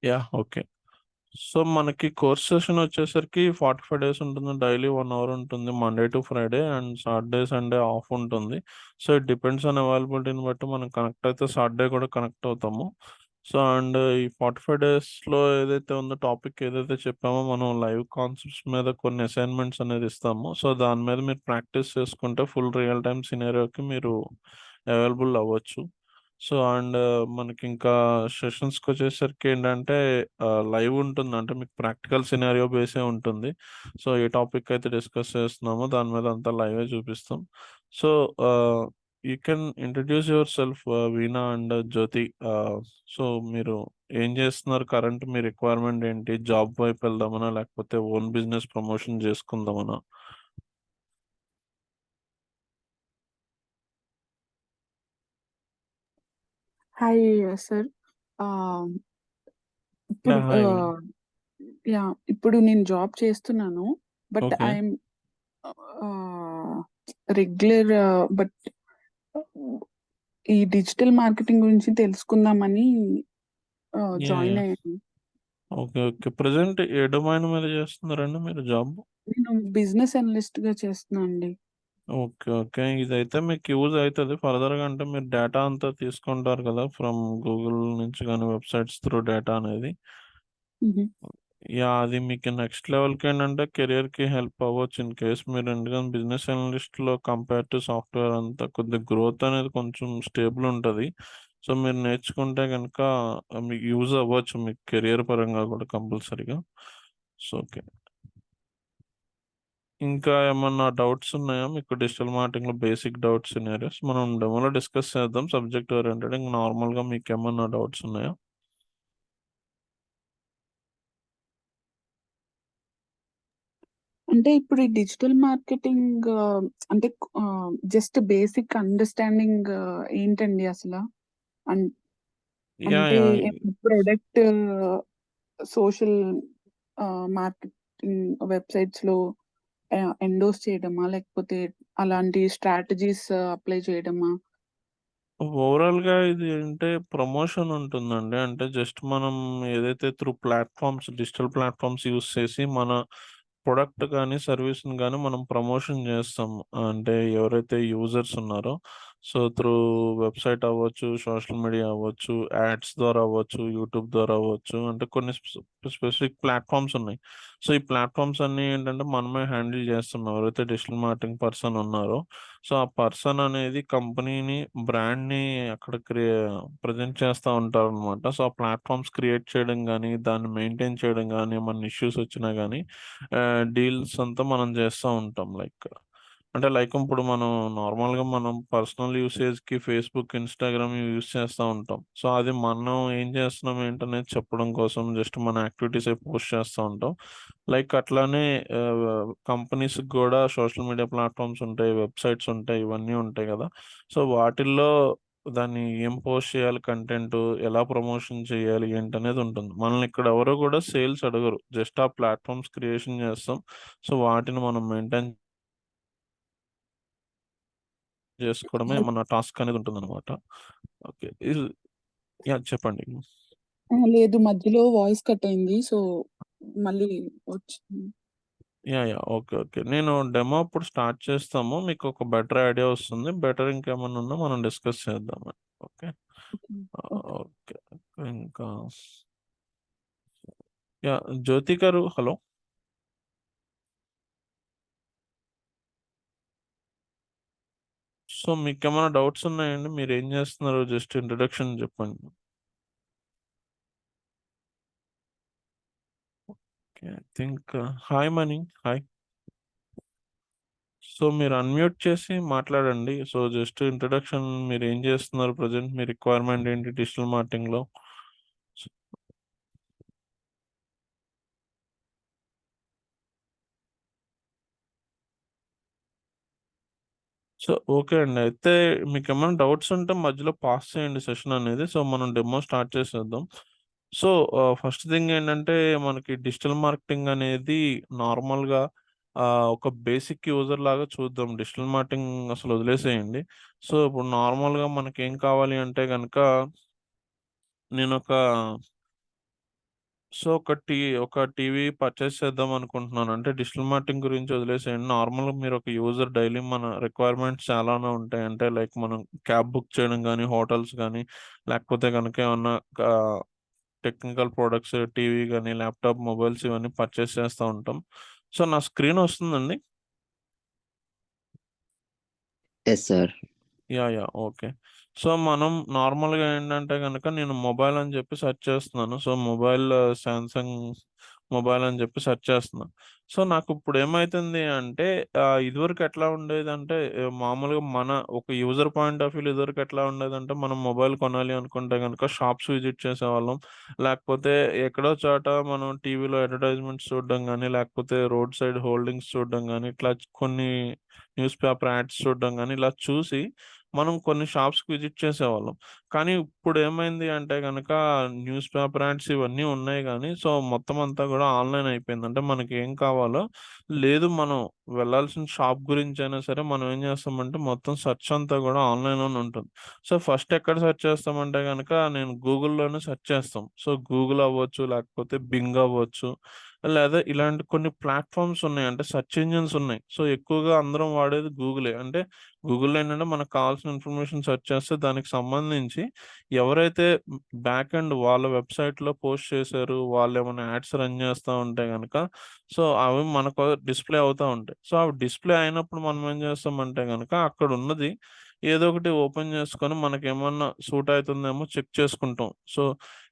Yeah! Okay. So, మనకి course session వచ్చేసరికి 45 days ఉంటుంది. డైలీ 1 అవర్ ఉంటుంది. Monday to Friday and Saturday, Sunday off ఉంటుంది. సో, ఇట్ డిపెండ్స్ ఆన్ అవైలబిలిటీని బట్టి మనం కనెక్ట్ అయితే సాటర్డే కూడా కనెక్ట్ అవుతాము. సో, అండ్ ఈ 45 డేస్‌లో ఏదైతే ఉందో టాపిక్ ఏదైతే చెప్పామో మనం లైవ్ కాన్సెప్ట్స్ మీద కొన్ని అసైన్‌మెంట్స్ అనేది ఇస్తాము. సో, దాని మీద మీరు ప్రాక్టీస్ చేసుకుంటే ఫుల్ రియల్ టైమ్ సినారియోకి మీరు అవైలబుల్ అవ్వచ్చు. సో, అండ్ మనకింకా సెషన్స్‌కొచ్చేసరికి ఏంటంటే లైవ్ ఉంటుంది. అంటే మీకు ప్రాక్టికల్ సినారియో బేసే ఉంటుంది. సో, ఏ టాపిక్ అయితే డిస్కస్ చేస్తున్నామో దాని మీద అంతా లైవే చూపిస్తాం. So, ah, you can introduce yourself Veena and Jyothi. So, మీరు ఏం చేస్తున్నారు? కరెంట్ మీ రిక్వైర్మెంట్ ఏంటి? జాబ్ వైపు వెళ్దామనా? లేకపోతే ఓన్ బిజినెస్ ప్రమోషన్ చేసుకుందామనా? Hi sir. ఆహ్, ఇప్పుడు యాహ్! హాయ్ వీణా. ఇప్పుడు నేను జాబ్ చేస్తున్నాను. But okay. I'm ah, regular but ఈ డిజిటల్ మార్కెటింగ్ గురించి తెలుసుకుందామని యాహ్! Join yeah! అయ్యాను. ఓకే. ఓకే. ప్రెజెంట్ ఏ డొమైన్ మీద చేస్తున్నారండి మీరు జాబ్? నేను బిజినెస్ అనలిస్ట్‌గా చేస్తున్నా అండి. ఓకే. ఓకే. ఇదైతే మీకు యూజ్ అయితది ఫర్దర్‌గా. అంటే మీరు డేటా అంతా తీసుకుంటారు కదా! ఫ్రమ్ గూగుల్ నుంచి గాని వెబ్‌సైట్స్ త్రూ డేటా అనేది. హుహు. యాహ్! అది మీకు నెక్స్ట్ లెవెల్‌కేంటంటే కెరియర్‌కి హెల్ప్ అవ్వచ్చు. ఇన్ కేస్ మీరు ఎందుకంటే బిజినెస్ అనలిస్ట్‌లో కంపేర్ టు సాఫ్ట్‌వేర్ అంతా కొద్దిగా గ్రోత్ అనేది కొంచెం స్టేబుల్ ఉంటది. సో, మీరు నేర్చుకుంటే గనుక మీకు యూజ్ అవ్వచ్చు. మీకు కెరియర్ పరంగా కూడా కంపల్సరీగా. So, okay. ఇంకా ఏమన్నా డౌట్స్ ఉన్నాయా మీకు డిజిటల్ మార్కెటింగ్‌లో బేసిక్ డౌట్స్ సినారియోస్? మనం డెమోలో డిస్కస్ చేద్దాం సబ్జెక్ట్ ఓరియెంటెడ్. ఇంక నార్మల్‌గా మీకేమన్నా డౌట్స్ ఉన్నాయా? అంటే ఇప్పుడు ఈ డిజిటల్ మార్కెటింగ్ అంటే జస్ట్ బేసిక్ అండర్‌స్టాండింగ్ ఏంటండి అసల? అన్ యాహ్! అంటే యాహ్! ప్రొడక్ట్ సోషల్ మార్కెటింగ్ వెబ్‌సైట్స్‌లో ఎండోర్స్ చేయడమా? లేకపోతే అలాంటి స్ట్రాటజీస్ అప్లై చేయడమా? ఓవరాల్‌గా ఇది అంటే ప్రమోషన్ ఉంటుందండి. అంటే జస్ట్ మనం ఏదైతే through platforms digital platforms use చేసి మన ప్రొడక్ట్ గాని, సర్వీస్‌ని గాని మనం ప్రమోషన్ చేస్తాం. అంటే ఎవరైతే యూజర్స్ ఉన్నారో సో, త్రూ వెబ్‌సైట్ అవ్వచ్చు, సోషల్ మీడియా అవ్వచ్చు, యాడ్స్ ద్వారా అవ్వచ్చు, యూట్యూబ్ ద్వారా అవ్వచ్చు. అంటే కొన్ని స్పెసిఫిక్ ప్లాట్‌ఫార్మ్స్ ఉన్నాయి. సో, ఈ ప్లాట్‌ఫార్మ్స్ అన్నీ ఏంటంటే మనమే హ్యాండిల్ చేస్తున్నాం. ఎవరైతే డిజిటల్ మార్కెటింగ్ పర్సన్ ఉన్నారో సో, ఆ పర్సన్ అనేది కంపెనీని, బ్రాండ్‌ని అక్కడ ప్రెజెంట్ చేస్తా ఉంటారనమాట. సో, ఆ ప్లాట్‌ఫార్మ్స్ క్రియేట్ చేయడం గానీ, దాన్ని మెయింటైన్ చేయడం గానీ, ఏమన్నా ఇష్యూస్ వచ్చినా గానీ, డీల్స్ అంతా మనం చేస్తా ఉంటాం. లైక్ ఇప్పుడు మనం నార్మల్‌గా మనం పర్సనల్ యూసేజ్‌కి ఫేస్‌బుక్, ఇన్‌స్టాగ్రామ్ యూజ్ చేస్తా ఉంటాం. సో, అది మనం ఏం చేస్తున్నాం ఏంటనేది చెప్పడం కోసం జస్ట్ మన యాక్టివిటీసే పోస్ట్ చేస్తా ఉంటాం. అట్లానే కంపెనీస్‌కి గూడా సోషల్ మీడియా ప్లాట్‌ఫార్మ్స్ ఉంటాయి, వెబ్‌సైట్స్ ఉంటాయి, ఇవన్నీ ఉంటాయి గదా! సో, వాటిల్లో దాన్ని ఏం పోస్ట్ చేయాలి కంటెంటు, ఎలా ప్రమోషన్ చేయాలి ఏంటనేది ఉంటుంది. మనల్ని ఇక్కడ ఎవరు గూడా సేల్స్ అడగరు. జస్ట్ ఆ ప్లాట్‌ఫార్మ్స్ క్రియేషన్ చేస్తాం. సో, వాటిని మనం మెయింటైన్ చేసుకోవడమే హల్ మన టాస్క్ అనేది ఉంటుందన్నమాట. ఓకే. యాహ్! చెప్పండి. లేదు, మధ్యలో వాయిస్ కట్ అయింది. సో, మళ్ళీ వచ్చింది. యాహ్! యాహ్! ఓకే. ఓకే. నేను డెమో అప్పుడు స్టార్ట్ చేస్తాము. మీకొక బెటర్ ఐడియా వస్తుంది. బెటర్ ఇంకేమన్నా ఉన్నా మనం డిస్కస్ చేద్దామండి. ఓకే. ఓకే. ఓకే. ఓకే. ఇంకా యాహ్! జ్యోతి గారు హలో! సో, మీకేమైనా డౌట్స్ ఉన్నాయండి? మీరేం జేస్తున్నారు? జస్ట్ ఇంట్రడక్షన్ జెప్పండి. Okay. I think hi money. Hi. So, మీరు అన్‌మ్యూట్ చేసి మాట్లాడండి. సో, జస్ట్ ఇంట్రడక్షన్ మీరేం జేస్తున్నారు ప్రెజెంట్? మీ రిక్వైర్మెంట్ ఏంటి డిజిటల్ మార్కెటింగ్‌లో? సో, ఓకే అండి. అయితే మీకేమైనా డౌట్స్ ఉంటే మధ్యలో పాస్ చేయండి సెషన్ అనేది. సో, మనం డెమో స్టార్ట్ చేసేద్దాం. సో, ఫస్ట్ థింగ్ ఏంటంటే మనకి డిజిటల్ మార్కెటింగ్ అనేది నార్మల్‌గా ఒక బేసిక్ యూజర్ లాగా చూద్దాం. డిజిటల్ మార్కెటింగ్ అసలు వదిలేసేయండి. సో, ఇప్పుడు నార్మల్‌గా మనకేం కావాలి అంటే గనక నేనొక సో, ఒక టీవీ పర్చేస్ చేద్దాం అనుకుంటున్నాను. అంటే డిజిటల్ మార్కెటింగ్ గురించి వదిలేసేయండి. నార్మల్‌గా మీరొక యూజర్ డైలీ మన రిక్వైర్మెంట్స్ చాలానే ఉంటాయి. అంటే లైక్ మనం క్యాబ్ బుక్ చేయడం గానీ, హోటల్స్ గానీ, లేకపోతే గనక ఏమన్నా కా టెక్నికల్ ప్రొడక్ట్స్ టీవీ గానీ, ల్యాప్‌టాప్, మొబైల్స్ ఇవన్నీ పర్చేస్ చేస్తా ఉంటాం. సో, నా స్క్రీన్ వస్తుందండి? Yes sir. Yeah! Okay. So, మనం నార్మల్‌గా ఏంటంటే గనక నేను మొబైల్ అని చెప్పి సెర్చ్ చేస్తున్నాను. సో, సామ్‌సంగ్ మొబైల్ అని చెప్పి సెర్చ్ చేస్తున్నా. సో, నాకిప్పుడు ఏమైతుంది అంటే ఇదివరకు ఎట్లా ఉండేదంటే మామూలుగా ఒక యూజర్ పాయింట్ ఆఫ్ వ్యూలో ఇదివరకు ఎట్లా ఉండేదంటే మనం మొబైల్ కొనాలి అనుకుంటే గనక షాప్స్ విజిట్ చేసేవాళ్ళం. లేకపోతే ఎక్కడో చోట మనం టీవీలో అడ్వర్టైజ్‌మెంట్స్ చూడడం గానీ, లేకపోతే రోడ్ సైడ్ హోర్డింగ్స్ చూడడం గానీ, ఇట్లా కొన్ని న్యూస్ పేపర్ యాడ్స్ చూడడం గానీ, ఇలా చూసి మనం కొన్ని షాప్స్‌కి విజిట్ చేసేవాళ్ళం. కానీ ఇప్పుడేమైంది అంటే గనక న్యూస్ పేపర్ యాడ్స్ ఇవన్నీ ఉన్నాయి గానీ, సో, మొత్తం అంతా గూడా ఆన్‌లైన్ అయిపోయింది. అంటే మనకేం కావాలో లేదు మనం వెళ్ళాల్సిన షాప్ గురించైనా సరే మనం ఏం చేస్తామంటే మొత్తం సెర్చ్ అంతా గూడా ఆన్‌లైన్‌లోనే ఉంటుంది. సో, ఫస్ట్ ఎక్కడ సెర్చ్ చేస్తామంటే గనక నేను గూగుల్‌లోనే సెర్చ్ చేస్తాం. సో, గూగుల్ అవ్వచ్చు, లేకపోతే బింగ్ అవ్వచ్చు, లేదా ఇలాంటి కొన్ని ప్లాట్‌ఫార్మ్స్ ఉన్నాయి. అంటే సెర్చ్ ఇంజిన్స్ ఉన్నాయి. సో, ఎక్కువగా అందరం వాడేది గూగులే. అంటే గూగుల్‌లో ఏంటంటే మనకు కావాల్సిన ఇన్ఫర్మేషన్ సెర్చ్ చేస్తే దానికి సంబంధించి ఎవరైతే బ్యాక్ ఎండ్ వాళ్ళ వెబ్‌సైట్‌లో పోస్ట్ చేశారు, వాళ్ళేమన్నా యాడ్స్ రన్ చేస్తా ఉంటే గనక, సో, అవి మనకు డిస్‌ప్లే అవుతా ఉంటాయి. సో, అవి డిస్‌ప్లే అయినప్పుడు మనం ఏం చేస్తామంటే గనక అక్కడున్నది ఏదో ఒకటి ఓపెన్ చేసుకొని మనకేమన్నా సూట్ అయితుందేమో చెక్ చేసుకుంటాం. సో,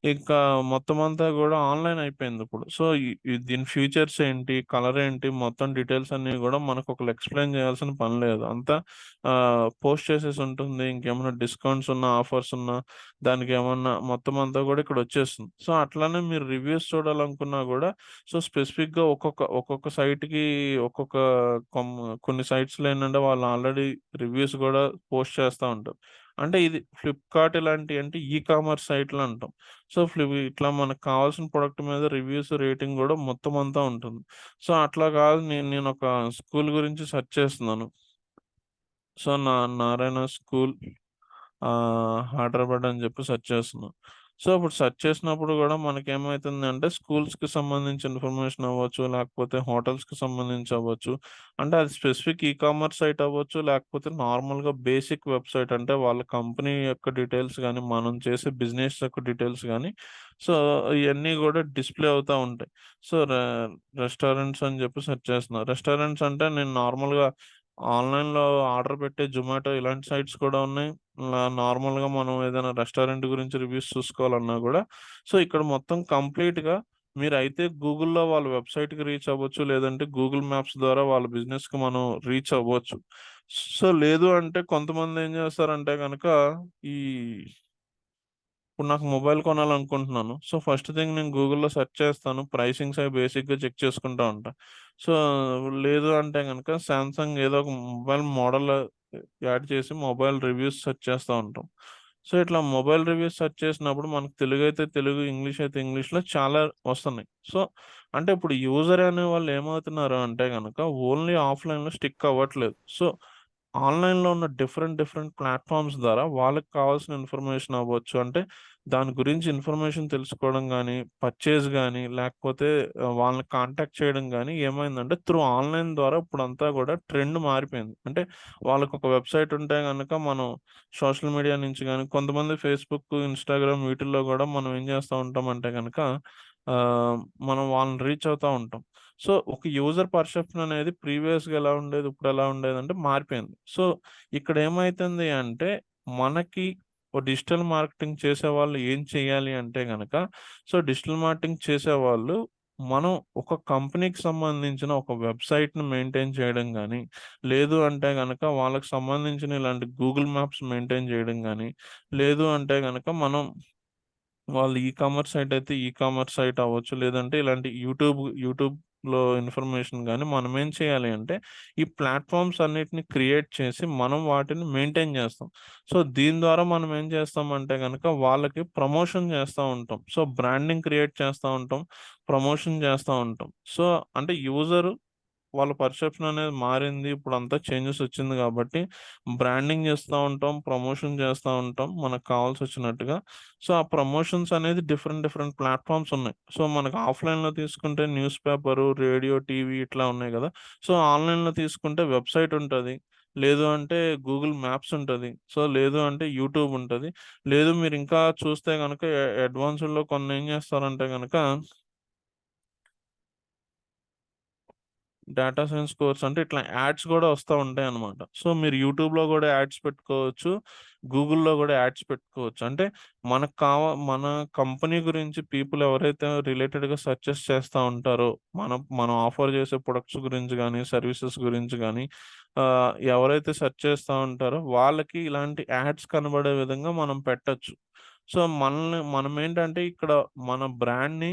ఇంకా మొత్తం అంతా గూడా ఆన్‌లైన్ అయిపోయిందిప్పుడు. సో, ఈ ఈ దీని ఫీచర్స్ ఏంటి? కలర్ ఏంటి? మొత్తం డీటెయిల్స్ అన్నీ గూడా మనకొకళ్ళు ఎక్స్‌ప్లెయిన్ చేయాల్సిన పని లేదు. అంతా పోస్ట్ చేసేసి ఉంటుంది. ఇంకేమన్నా డిస్కౌంట్స్ ఉన్నా, ఆఫర్స్ ఉన్నా దానికేమన్నా మొత్తం అంతా గూడా ఇక్కడొచ్చేస్తుంది. సో, అట్లానే మీరు రివ్యూస్ చూడాలనుకున్నా గూడా సో, స్పెసిఫిక్‌గా ఒక్కొక్క సైట్‌కి ఒక్కొక్క కొన్ని సైట్స్‌లో ఏంటంటే వాళ్ళు ఆల్రెడీ రివ్యూస్ గూడా పోస్ట్ చేస్తా ఉంటారు. అంటే ఇది ఫ్లిప్‌కార్ట్ ఇలాంటియి అంటే ఈ కామర్స్ సైట్‌లు అంటాం. సో, ఇట్లా మనకు కావాల్సిన ప్రొడక్ట్ మీద రివ్యూస్, రేటింగ్ గూడా మొత్తం అంతా ఉంటుంది. సో, అట్లా కాదు నేనొక స్కూల్ గురించి సెర్చ్ చేస్తున్నాను. సో, నారాయణ స్కూల్ హైదరాబాద్ అని చెప్పి సెర్చ్ చేస్తున్నాం. సో, ఇప్పుడు సెర్చ్ చేసినప్పుడు గూడా మనకేమైతుందంటే స్కూల్స్‌కి సంబంధించిన ఇన్ఫర్మేషన్ అవ్వచ్చు, లేకపోతే హోటల్స్‌కి సంబంధించి అవ్వచ్చు. అంటే అది స్పెసిఫిక్ కామర్స్ సైట్ అవ్వచ్చు, లేకపోతే నార్మల్‌గా బేసిక్ వెబ్‌సైట్ అంటే వాళ్ళ కంపెనీ యొక్క డీటెయిల్స్ గానీ, మనం చేసే బిజినెస్ యొక్క డీటెయిల్స్ గానీ, సో, ఇయన్నీ గూడా డిస్‌ప్లే అవుతా ఉంటాయి. సో, రెస్టారెంట్స్ అని చెప్పి సెర్చ్ చేస్తున్నా. రెస్టారెంట్స్ అంటే నేను నార్మల్‌గా ఆన్‌లైన్‌లో ఆర్డర్ పెట్టే జొమాటో ఇలాంటి సైట్స్ కూడా ఉన్నాయి. నార్మల్‌గా మనం ఏదైనా రెస్టారెంట్ గురించి రివ్యూస్ చూసుకోవాలన్నా గూడా, సో, ఇక్కడ మొత్తం కంప్లీట్‌గా మీరైతే గూగుల్‌లో వాళ్ళ వెబ్‌సైట్‌కి రీచ్ అవ్వచ్చు. లేదంటే గూగుల్ మ్యాప్స్ ద్వారా వాళ్ళ బిజినెస్‌కి మనం రీచ్ అవ్వచ్చు. సో, లేదు అంటే కొంతమంది ఏం చేస్తారంటే గనక ఈ ఇప్పుడు నాకు మొబైల్ కొనాలనుకుంటున్నాను. సో, ఫస్ట్ థింగ్ నేను గూగుల్‌లో సెర్చ్ చేస్తాను. ప్రైసింగ్స్ అవి బేసిక్‌గా చెక్ చేసుకుంటా ఉంటా. సో, లేదు అంటే గనక సామ్‌సంగ్ ఏదో ఒక మొబైల్ మోడల్ యాడ్ చేసి మొబైల్ రివ్యూస్ సెర్చ్ చేస్తా ఉంటాం. సో, ఇట్లా మొబైల్ రివ్యూస్ సెర్చ్ చేసినప్పుడు మనకు తెలుగైతే తెలుగు, ఇంగ్లీష్ అయితే ఇంగ్లీష్‌లో చాలా వస్తున్నాయి. సో, అంటే ఇప్పుడు యూజర్ అనేవాళ్ళు ఏమవుతున్నారు అంటే గనక ఓన్లీ ఆఫ్‌లైన్‌లో స్టిక్ అవ్వట్లేదు. సో, ఆన్‌లైన్‌లో ఉన్న డిఫరెంట్ ప్లాట్‌ఫార్మ్స్ ద్వారా వాళ్ళకి కావాల్సిన ఇన్ఫర్మేషన్ అవ్వచ్చు. అంటే దాని గురించి ఇన్ఫర్మేషన్ తెలుసుకోవడం గానీ, పర్చేజ్ గానీ, లేకపోతే వాళ్ళని కాంటాక్ట్ చేయడం గానీ ఏమైందంటే త్రూ ఆన్‌లైన్ ద్వారా ఇప్పుడంతా గూడా ట్రెండ్ మారిపోయింది. అంటే వాళ్ళకొక వెబ్‌సైట్ ఉంటే గనక మనం సోషల్ మీడియా నుంచి గానీ కొంతమంది ఫేస్‌బుక్, ఇన్‌స్టాగ్రామ్ వీటిల్లో గూడా మనం ఏం చేస్తా ఉంటామంటే గనక మనం వాళ్ళని రీచ్ అవుతా ఉంటాం. సో, ఒక యూజర్ పర్సెప్షన్ అనేది ప్రీవియస్‌గా ఎలా ఉండేది, ఇప్పుడెలా ఉండేదంటే మారిపోయింది. సో, ఇక్కడేమైతుంది అంటే, మనకి డిజిటల్ మార్కెటింగ్ చేసేవాళ్ళు ఏం చేయాలి అంటే గనక, సో, డిజిటల్ మార్కెటింగ్ చేసేవాళ్ళు మనం ఒక కంపెనీకి సంబంధించిన ఒక వెబ్‌సైట్‌ని మెయింటైన్ చేయడం గానీ, లేదు అంటే గనక వాళ్ళకి సంబంధించిన ఇలాంటి గూగుల్ మ్యాప్స్ మెయింటైన్ చేయడం గానీ, లేదు అంటే గనక మనం వాళ్ళు కామర్స్ సైట్ అయితే కామర్స్ సైట్ అవ్వచ్చు. లేదంటే ఇలాంటి యూట్యూబ్‌లో ఇన్ఫర్మేషన్ గాని మనమేం చేయాలి అంటే, ఈ ప్లాట్‌ఫార్మ్స్ అన్నిటిని క్రియేట్ చేసి మనం వాటిని మెయింటైన్ చేస్తాం. సో, దీని ద్వారా మనం ఏం చేస్తామంటే గనక వాళ్ళకి ప్రమోషన్ చేస్తా ఉంటాం. సో, బ్రాండింగ్ క్రియేట్ చేస్తా ఉంటాం. ప్రమోషన్ చేస్తా ఉంటాం. సో, అంటే యూజరు వాళ్ళ పర్సెప్షన్ అనేది మారింది. ఇప్పుడంతా చేంజెస్ వచ్చింది కాబట్టి బ్రాండింగ్ చేస్తా ఉంటాం, ప్రమోషన్ చేస్తా ఉంటాం మనకు కావాల్సొచ్చినట్టుగా. సో, ఆ ప్రమోషన్స్ అనేది డిఫరెంట్ ప్లాట్‌ఫార్మ్స్ ఉన్నాయి. సో, మనకు ఆఫ్‌లైన్‌లో తీసుకుంటే న్యూస్ పేపరు, రేడియో, టీవీ ఇట్లా ఉన్నాయి గదా! సో, ఆన్‌లైన్‌లో తీసుకుంటే వెబ్‌సైట్ ఉంటది. లేదు అంటే గూగుల్ మ్యాప్స్ ఉంటది. సో, లేదు అంటే యూట్యూబ్ ఉంటది. లేదు మీరింకా చూస్తే గనక అడ్వాన్స్‌డ్‌లో కొన్నేం చేస్తారంటే గనక డేటా సైన్స్ కోర్స్ అంటే ఇట్లా యాడ్స్ గూడా వస్తా ఉంటాయన్నమాట. సో, మీరు యూట్యూబ్‌లో గూడా యాడ్స్ పెట్టుకోవచ్చు. గూగుల్‌లో గూడా యాడ్స్ పెట్టుకోవచ్చు. అంటే మన కంపెనీ గురించి పీపుల్ ఎవరైతే రిలేటెడ్‌గా సెర్చెస్ చేస్తా ఉంటారో, మనం ఆఫర్ చేసే ప్రొడక్ట్స్ గురించి గానీ, సర్వీసెస్ గురించి గానీ ఎవరైతే సెర్చ్ చేస్తా ఉంటారో వాళ్ళకి ఇలాంటి యాడ్స్ కనబడే విధంగా మనం పెట్టొచ్చు. సో, మనమేంటంటే ఇక్కడ మన బ్రాండ్‌ని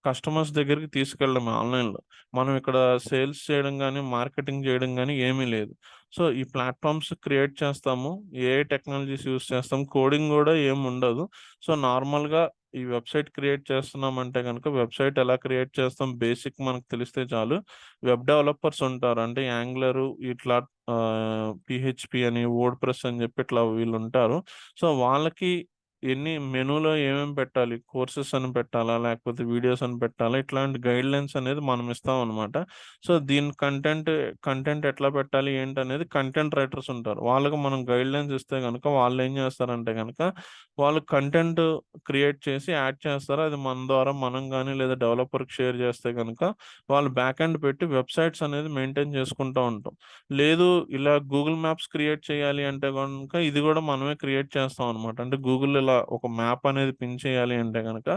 కస్టమర్స్ దగ్గరికి తీసుకెళ్ళడమే ఆన్‌లైన్‌లో. మనం ఇక్కడ సేల్స్ చేయడం గాని, మార్కెటింగ్ చేయడం గాని ఏమీ లేదు. సో, ఈ ప్లాట్‌ఫార్మ్స్ క్రియేట్ చేస్తాము. ఏఐ టెక్నాలజీస్ యూజ్ చేస్తాం. కోడింగ్ గూడా ఏముండదు. సో, నార్మల్‌గా ఈ వెబ్‌సైట్ క్రియేట్ చేస్తున్నామంటే గనుక వెబ్‌సైట్ ఎలా క్రియేట్ చేస్తాం బేసిక్ మనకు తెలిస్తే చాలు. వెబ్ డెవలపర్స్ ఉంటారు. అంటే యాంగులర్ ఇట్లా పీహెచ్‌పీ అని, వర్డ్‌ప్రెస్ అని జెప్పి ఇట్లా వీళ్ళుంటారు. సో, వాళ్ళకి మెనూలో ఏమేమి పెట్టాలి? కోర్సెస్ అని పెట్టాలా? లేకపోతే వీడియోస్ అని పెట్టాలా? ఇట్లాంటి గైడ్‌లైన్స్ అనేది మనం ఇస్తామనమాట. సో, దీని కంటెంట్ ఎట్లా పెట్టాలి? ఏంటనేది కంటెంట్ రైటర్స్ ఉంటారు. వాళ్ళకి మనం గైడ్‌లైన్స్ ఇస్తే గనక వాళ్ళేం చేస్తారంటే గనక, వాళ్ళు కంటెంట్ క్రియేట్ చేసి యాడ్ చేస్తారు. అది మన ద్వారా మనం గాని లేదా డెవలపర్‌కి షేర్ చేస్తే గనక, వాళ్ళు బ్యాక్ ఎండ్ పెట్టి వెబ్‌సైట్స్ అనేది మెయింటైన్ చేసుకుంటా ఉంటాం. లేదు ఇలా గూగుల్ మ్యాప్స్ క్రియేట్ చేయాలి అంటే గనుక ఇది గూడా మనమే క్రియేట్ చేస్తాం అనమాట. అంటే గూగుల్ ఇలా ఒక మ్యాప్ అనేది పింగ్ చేయాలి అంటే గనక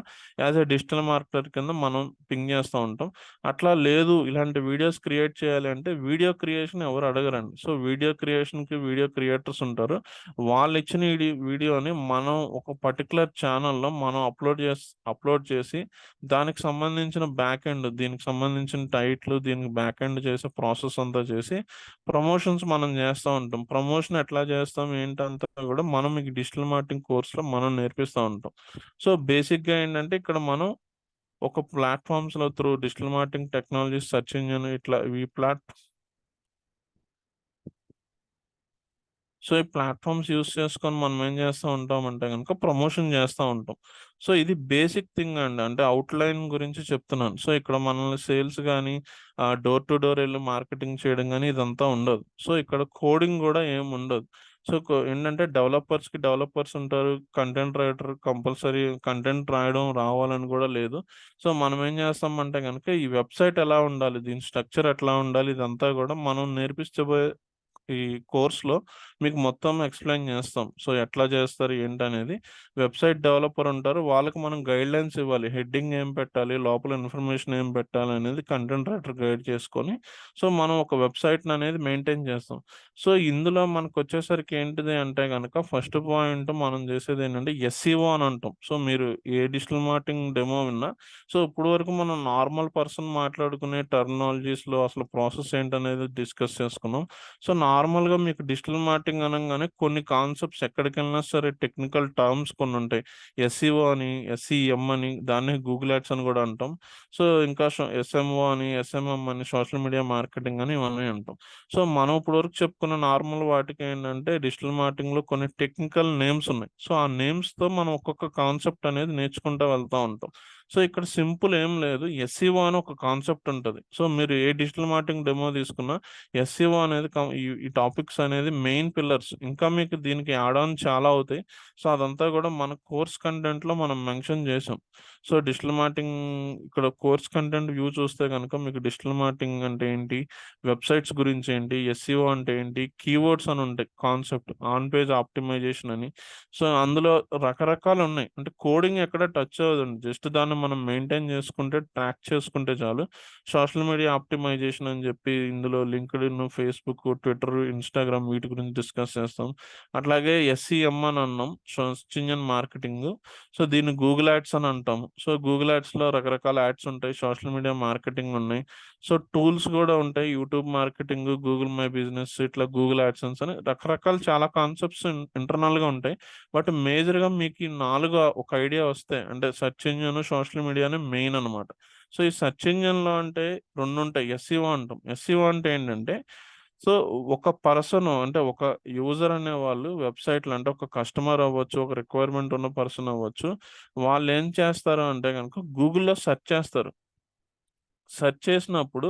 యాస్ ఎ డిజిటల్ మార్కెటర్ కింద మనం పింగ్ చేస్తా ఉంటాం. అట్లా లేదు ఇలాంటి వీడియోస్ క్రియేట్ చేయాలి అంటే వీడియో క్రియేషన్ ఎవరు అడగరండి. సో, వీడియో క్రియేషన్‌కి వీడియో క్రియేటర్స్ ఉంటారు. వాళ్ళిచ్చిన వీడియోని మనం ఒక పర్టిక్యులర్ ఛానెల్‌లో మనం అప్‌లోడ్ చేసి దానికి సంబంధించిన బ్యాక్ ఎండ్ దీనికి సంబంధించిన టైటిల్, దీనికి బ్యాక్ ఎండ్ చేసే ప్రాసెస్ అంతా చేసి ప్రమోషన్స్ మనం జేస్తా ఉంటాం. ప్రమోషన్ ఎట్లా జేస్తాం ఏంటంతా గూడా మనం ఈ డిజిటల్ మార్కెటింగ్ కోర్స్‌లో మనం నేర్పిస్తా ఉంటాం. సో, బేసిక్‌గా ఏంటంటే ఇక్కడ మనం ఒక ప్లాట్‌ఫార్మ్స్‌లో through digital marketing technologies, search engine ఇట్లా ఈ సో, ఈ ప్లాట్‌ఫార్మ్స్ యూజ్ చేసుకొని మనం ఏం చేస్తా ఉంటామంటే గనుక ప్రమోషన్ చేస్తా ఉంటాం. సో, ఇది బేసిక్ థింగ్ అండి. అంటే ఔట్‌లైన్ గురించి చెప్తున్నాను. సో, ఇక్కడ మనల్ని సేల్స్ గాని, డోర్ టు డోర్ ఎళ్లి మార్కెటింగ్ చేయడం గాని ఇదంతా ఉండదు. సో, ఇక్కడ కోడింగ్ గూడా ఏముండదు. సో, ఏంటంటే డెవలపర్స్ ఉంటారు. కంటెంట్ రైటర్ కంపల్సరీ కంటెంట్ రాయడం రావాలని గూడా లేదు. సో, మనం ఏం చేస్తామంటే గనుక ఈ వెబ్‌సైట్ ఎలా ఉండాలి? దీని స్ట్రక్చర్ ఎట్లా ఉండాలి? ఇదంతా గూడా మనం నేర్పించబోయే ఈ కోర్స్‌లో మీకు మొత్తం ఎక్స్‌ప్లెయిన్ చేస్తాం. సో, ఎట్లా చేస్తారు ఏంటనేది. వెబ్‌సైట్ డెవలపర్ ఉంటారు. వాళ్ళకి మనం గైడ్‌లైన్స్ ఇవ్వాలి. హెడ్డింగ్ ఏం పెట్టాలి? లోపల ఇన్ఫర్మేషన్ ఏం పెట్టాలనేది కంటెంట్ రైటర్ గైడ్ చేసుకొని, సో, మనం ఒక వెబ్‌సైట్‌ననేది మెయింటైన్ చేస్తాం. సో, ఇందులో మనకొచ్చేసరికి ఏంటిది అంటే గనక ఫస్ట్ పాయింట్ మనం చేసేదేంటంటే ఎస్‌సీఓ అని అంటాం. సో, మీరు ఏ డిజిటల్ మార్కెటింగ్ డెమో విన్నా సో, ఇప్పటి వరకు మనం నార్మల్ పర్సన్ మాట్లాడుకునే టెర్మినాలజీస్‌లో అసలు ప్రాసెస్ ఏంటనేది డిస్కస్ చేసుకున్నాం. సో, నార్మల్‌గా మీకు డిజిటల్ మార్కెటింగ్ అనంగానే కొన్ని కాన్సెప్ట్స్ ఎక్కడికెళ్ళినా సరే టెక్నికల్ టర్మ్స్ కొన్నుంటాయి. ఎస్‌సీఓ అని, ఎస్‌సీఎం అని, దాన్నే గూగుల్ యాడ్స్ అని గూడా అంటాం. సో, ఇంకా ఎస్ఎంఓ అని, ఎస్ఎంఎం అని, సోషల్ మీడియా మార్కెటింగ్ అని ఇవన్నీ అంటాం. సో, మనం ఇప్పటివరకు చెప్పుకున్న నార్మల్ వాటికేంటంటే డిజిటల్ మార్కెటింగ్‌లో కొన్ని టెక్నికల్ నేమ్స్ ఉన్నాయి. సో, ఆ నేమ్స్‌తో మనం ఒక్కొక్క కాన్సెప్ట్ అనేది నేర్చుకుంటా వెళ్తా ఉంటాం. సో, ఇక్కడ సింపుల్ ఏం లేదు. ఎస్‌సీఓ అని ఒక కాన్సెప్ట్ ఉంటది. సో, మీరు ఏ డిజిటల్ మార్కెటింగ్ డెమో తీసుకున్నా ఎస్‌సీఓ అనేది ఈ టాపిక్స్ అనేది మెయిన్ పిల్లర్స్. ఇంకా మీకు దీనికి యాడ్ ఆన్ చాలా అవుతాయి. సో, అదంతా గూడా మన కోర్స్ కంటెంట్‌లో మనం మెన్షన్ చేసాం. సో, డిజిటల్ మార్కెటింగ్ ఇక్కడ కోర్స్ కంటెంట్ వ్యూ చూస్తే గనక మీకు డిజిటల్ మార్కెటింగ్ అంటే ఏంటి? వెబ్‌సైట్స్ గురించి ఏంటి? ఎస్‌సీఓ అంటే ఏంటి? కీవర్డ్స్ అని ఉంటాయి కాన్సెప్ట్. ఆన్ పేజ్ ఆప్టిమైజేషన్ అని. సో, అందులో రకరకాలున్నాయి. అంటే కోడింగ్ ఎక్కడ టచ్ అవ్వదండి. జస్ట్ దాన్ని మనం మెయింటైన్ చేసుకుంటే, ట్రాక్ చేసుకుంటే చాలు. సోషల్ మీడియా ఆప్టిమైజేషన్ అని జెప్పి ఇందులో లింక్డ్ఇన్, ఫేస్‌బుక్, ట్విట్టర్, ఇన్‌స్టాగ్రామ్ వీటి గురించి డిస్కస్ చేస్తాం. అట్లాగే ఎస్‌సీఎం అని అన్నాం. Search engine marketing. సో, దీన్ని గూగుల్ యాడ్స్ అని అంటాము. సో, గూగుల్ యాడ్స్‌లో రకరకాల యాడ్స్ ఉంటాయి. సోషల్ మీడియా మార్కెటింగ్ ఉన్నాయి. సో, టూల్స్ గూడా ఉంటాయి. YouTube marketing, Google my business ఇట్లా గూగుల్ యాడ్సెన్స్ అని రకరకాల చాలా కాన్సెప్ట్స్ ఇంటర్నల్‌గా ఉంటాయి. బట్ మేజర్‌గా మీకు ఈ 4 ఒక ఐడియా వస్తే అంటే సెర్చ్ ఇంజిన్, సోషల్ మీడియానే మెయిన్ అన్నమాట. సో ఈ సెర్చ్ ఇంజిన్‌లో అంటే 2 ఉంటాయి. ఎస్‌ఈఓ అంటాం. ఎస్‌ఈఓ అంటే ఏంటంటే సో ఒక పర్సన్ అంటే ఒక యూజర్ అనేవాళ్ళు వెబ్‌సైట్‌లో అంటే ఒక కస్టమర్ అవ్వచ్చు, ఒక రిక్వైర్మెంట్ ఉన్న పర్సన్ అవ్వచ్చు. వాళ్ళు ఏం చేస్తారు అంటే గనుక గూగుల్‌లో సెర్చ్ చేస్తారు. సెర్చ్ చేసినప్పుడు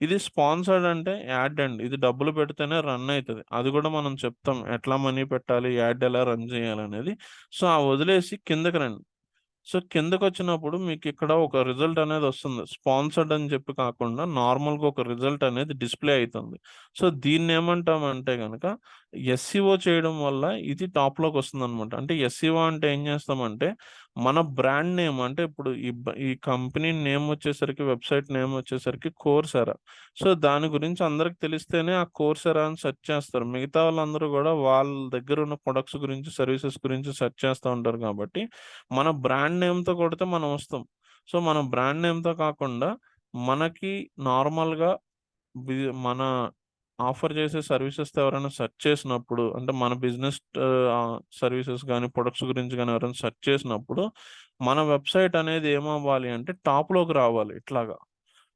ఇది స్పాన్సర్డ్ అంటే యాడ్ అండి. ఇది డబ్బులు పెడితేనే రన్ అయితది. అది కూడా మనం చెప్తాం. ఎట్లా మనీ పెట్టాలి? యాడ్ ఎలా రన్ చేయాలనేది. సో, ఆ వదిలేసి కిందకి రండి. సో, కిందకొచ్చినప్పుడు మీకిక్కడ ఒక రిజల్ట్ అనేది వస్తుంది. స్పాన్సర్డ్ అని చెప్పి కాకుండా నార్మల్‌గా ఒక రిజల్ట్ అనేది డిస్‌ప్లే అయితుంది. సో, దీన్నేమంటామంటే గనక ఎస్‌ఈఓ చేయడం వల్ల ఇది టాప్‌లోకొస్తుందనమాట. అంటే ఎస్‌ఈఓ అంటే ఏం చేస్తామంటే, మన బ్రాండ్ నేమ్ అంటే ఇప్పుడు ఈ కంపెనీ నేమ్ వచ్చేసరికి వెబ్‌సైట్ నేమ్ వచ్చేసరికి కోర్సెరా. సో, దాని గురించి అందరికి తెలిస్తేనే ఆ కోర్సెరా అని సెర్చ్ చేస్తారు. మిగతా వాళ్ళందరూ గూడా వాళ్ళ దగ్గరున్న ప్రొడక్ట్స్ గురించి, సర్వీసెస్ గురించి సెర్చ్ చేస్తా ఉంటారు కాబట్టి మన బ్రాండ్ నేమ్‌తో కొడితే మనం వస్తాం. సో, మన బ్రాండ్ నేమ్‌తో కాకుండా మనకి నార్మల్‌గా బి మన ఆఫర్ చేసే సర్వీసెస్‌తో ఎవరైనా సెర్చ్ చేసినప్పుడు అంటే మన బిజినెస్ సర్వీసెస్ గాని, ప్రొడక్ట్స్ గురించి గాని ఎవరైనా సెర్చ్ చేసినప్పుడు మన వెబ్‌సైట్ అనేది ఏమవ్వాలి అంటే టాప్‌లోకి రావాలి ఇట్లాగా.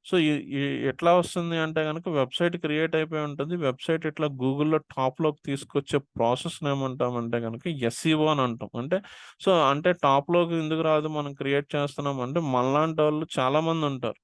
సో, ఈ ఈ ఎట్లా వస్తుంది అంటే గనక వెబ్‌సైట్ క్రియేట్ అయిపోయి ఉంటది. వెబ్‌సైట్ ఇట్లా గూగుల్‌లో టాప్‌లోకి తీసుకొచ్చే ప్రాసెస్‌ని ఏమంటామంటే గనక ఎస్‌ఈఓ అని అంటాం. అంటే సో, అంటే టాప్‌లోకి ఎందుకు రాదు మనం క్రియేట్ చేస్తున్నాం అంటే మనలాంటోళ్ళు చాలామందుంటారు.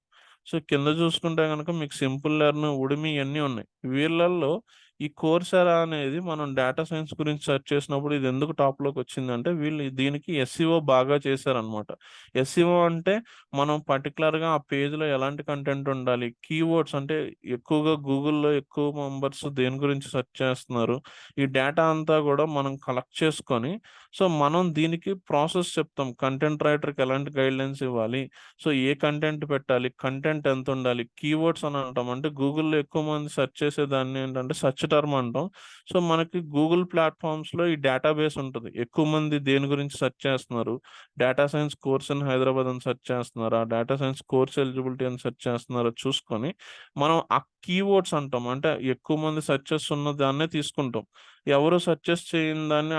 సో, కింద చూసుకుంటే గనక మీకు సింపుల్ లెర్న్, ఉడిమి ఇయన్నీ ఉన్నాయి. వీళ్ళల్లో ఈ కోర్సెరా అనేది మనం డేటా సైన్స్ గురించి సెర్చ్ చేసినప్పుడు ఇది ఎందుకు టాప్‌లోకొచ్చిందంటే వీళ్ళు దీనికి ఎస్‌ఈఓ బాగా చేశారనమాట. ఎస్‌ఈఓ అంటే మనం పర్టిక్యులర్‌గా ఆ పేజ్‌లో ఎలాంటి కంటెంట్ ఉండాలి, కీవర్డ్స్ అంటే ఎక్కువగా గూగుల్‌లో ఎక్కువ మెంబర్స్ దేని గురించి సెర్చ్ చేస్తున్నారు. ఈ డేటా అంతా గూడా మనం కలెక్ట్ చేసుకొని, సో, మనం దీనికి ప్రాసెస్ చెప్తాం. కంటెంట్ రైటర్‌కి ఎలాంటి గైడ్‌లైన్స్ ఇవ్వాలి. సో, ఏ కంటెంట్ పెట్టాలి, కంటెంట్ ఎంతుండాలి, కీవర్డ్స్ అని అంటాం. అంటే గూగుల్‌లో ఎక్కువ మంది సెర్చ్ చేసేదాన్ని ఏంటంటే సెర్చ్ టర్మ్ అంటాం. సో, మనకి గూగుల్ ప్లాట్‌ఫార్మ్స్‌లో ఈ డేటాబేస్ ఉంటది. ఎక్కువ మంది దేని గురించి సెర్చ్ చేస్తున్నారు. Data science course in Hyderabad అని సెర్చ్ చేస్తున్నారా? డేటా సైన్స్ కోర్స్ ఎలిజిబిలిటీ అని సెర్చ్ చేస్తున్నారా? చూసుకొని, మనం ఆ కీవర్డ్స్ అంటాం. అంటే ఎక్కువ మంది సెర్చెస్ ఉన్న దాన్నే తీసుకుంటాం. ఎవరు సెర్చెస్ చేయని దాన్ని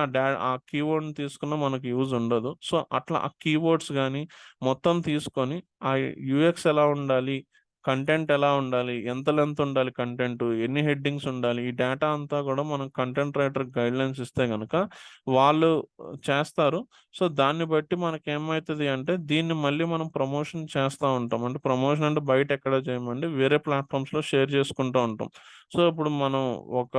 ఆ కీవర్డ్‌ని తీసుకున్నా మనకు యూజ్ ఉండదు. సో, అట్లా ఆ కీవర్డ్స్ గాని మొత్తం తీసుకొని, ఆ యూఎక్స్ ఎలా ఉండాలి? కంటెంట్ ఎలా ఉండాలి? ఎంత లెంత్ ఉండాలి కంటెంటు? ఎన్ని హెడ్డింగ్స్ ఉండాలి? ఈ డేటా అంతా గూడా మనం కంటెంట్ రైటర్‌కి గైడ్‌లైన్స్ ఇస్తే గనక వాళ్ళు చేస్తారు. సో, దాన్ని బట్టి మనకేమైతది అంటే, దీన్ని మళ్ళీ మనం ప్రమోషన్ చేస్తా ఉంటాం. అంటే ప్రమోషన్ అంటే బయట ఎక్కడ చేయమండి. వేరే ప్లాట్‌ఫార్మ్స్‌లో షేర్ చేసుకుంటా ఉంటాం. సో, ఇప్పుడు మనం ఒక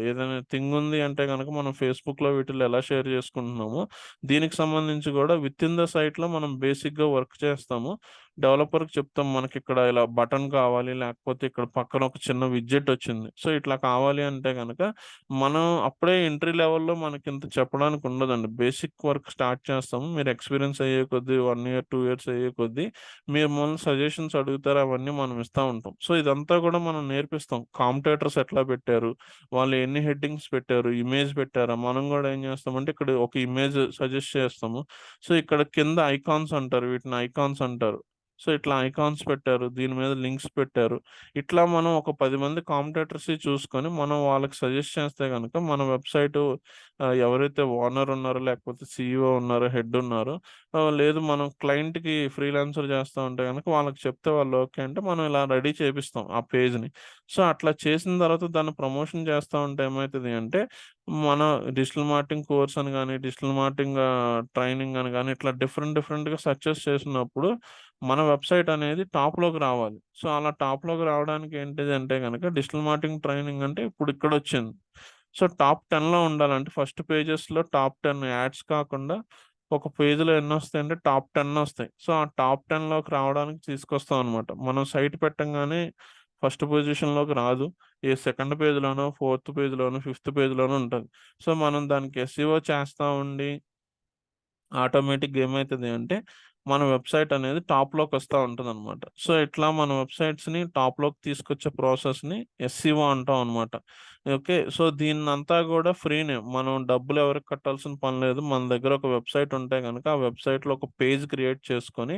ఏదైనా థింగ్ ఉంది అంటే గనక మనం ఫేస్‌బుక్‌లో వీటిల్లో ఎలా షేర్ చేసుకుంటున్నామో, దీనికి సంబంధించి గూడా వితిన్ ద సైట్‌లో మనం బేసిక్‌గా వర్క్ చేస్తాము. డెవలపర్‌కి చెప్తాం మనకిక్కడ ఇలా బటన్ కావాలి, లేకపోతే ఇక్కడ పక్కన ఒక చిన్న విడ్జెట్ వచ్చింది. సో, ఇట్లా కావాలి అంటే గనక మనం అప్పుడే ఎంట్రీ లెవెల్‌లో మనకింత చెప్పడానికి ఉండదండి. బేసిక్ వర్క్ స్టార్ట్ చేస్తాము. మీరు ఎక్స్‌పీరియన్స్ అయ్యే కొద్దీ 1 ఇయర్, 2 ఇయర్స్ అయ్యే కొద్దీ మీరు మమ్మల్ని సజెషన్స్ అడుగుతారు. అవన్నీ మనం ఇస్తా ఉంటాం. సో, ఇదంతా కూడా మనం నేర్పిస్తాం. కాంపిటేటర్స్ ఎట్లా పెట్టారు? వాళ్ళు ఎన్ని హెడ్డింగ్స్ పెట్టారు? ఇమేజ్ పెట్టారా? మనం గూడా ఏం చేస్తామంటే ఇక్కడ ఒక ఇమేజ్ సజెస్ట్ చేస్తాము. సో, ఇక్కడ కింద ఐకాన్స్ అంటారు. వీటిని ఐకాన్స్ అంటారు. సో, ఇట్లా ఐకాన్స్ పెట్టారు. దీని మీద లింక్స్ పెట్టారు. ఇట్లా మనం ఒక 10 మంది కాంపిటేటర్స్‌ని చూసుకొని, మనం వాళ్ళకి సజెస్ట్ చేస్తే గనక మన వెబ్‌సైటు ఎవరైతే ఓనర్ ఉన్నారో, లేకపోతే సీఈఓ ఉన్నారో, హెడ్ ఉన్నారో లేదు మనం క్లయింట్‌కి ఫ్రీలాన్సర్ చేస్తా ఉంటే గనక వాళ్ళకి చెప్తే వాళ్ళు ఓకే అంటే, మనం ఇలా రెడీ చేపిస్తాం ఆ పేజ్‌ని. సో, అట్లా చేసిన తర్వాత దాన్ని ప్రమోషన్ చేస్తా ఉంటే ఏమైతది అంటే, మన డిజిటల్ మార్కెటింగ్ కోర్స్ అని గాని, డిజిటల్ మార్కెటింగ్ ట్రైనింగ్ అని గాని, ఇట్లా డిఫరెంట్‌గా సెర్చెస్ చేసినప్పుడు మన వెబ్‌సైట్ అనేది టాప్‌లోకి రావాలి. సో, అలా టాప్‌లోకి రావడానికి ఏంటిదంటే గనక డిజిటల్ మార్కెటింగ్ ట్రైనింగ్ అంటే ఇప్పుడు ఇక్కడొచ్చింది. సో, టాప్ 10లో ఉండాలంటే ఫస్ట్ పేజెస్‌లో టాప్ 10 యాడ్స్ కాకుండా ఒక పేజ్‌లో ఎన్నొస్తాయంటే టాప్ 10 ఒస్తాయి. సో, ఆ టాప్ 10లోకి రావడానికి తీసుకొస్తాం అనమాట. మనం సైట్ పెట్టంగానే ఫస్ట్ పొజిషన్‌లోకి రాదు. ఏ సెకండ్ పేజ్‌లోనో, ఫోర్త్ పేజ్‌లోనో, ఫిఫ్త్ పేజ్‌లోనో ఉంటది. సో, మనం దానికి ఎస్ఈఓ చేస్తా ఉండి ఆటోమేటిక్‌గా ఏమైతది అంటే, మన వెబ్‌సైట్ అనేది టాప్‌లోకొస్తా ఉంటదనమాట. సో, ఇట్లా మన వెబ్‌సైట్స్‌ని టాప్‌లోకి తీసుకొచ్చే ప్రాసెస్‌ని ఎస్‌సీఓ అంటాం అనమాట. ఓకే. సో, దీన్నంతా గూడా ఫ్రీనే. మనం డబ్బులు ఎవరికీ కట్టాల్సిన పని లేదు. మన దగ్గర ఒక వెబ్‌సైట్ ఉంటే గనక, ఆ వెబ్‌సైట్‌లో ఒక పేజ్ క్రియేట్ చేసుకొని,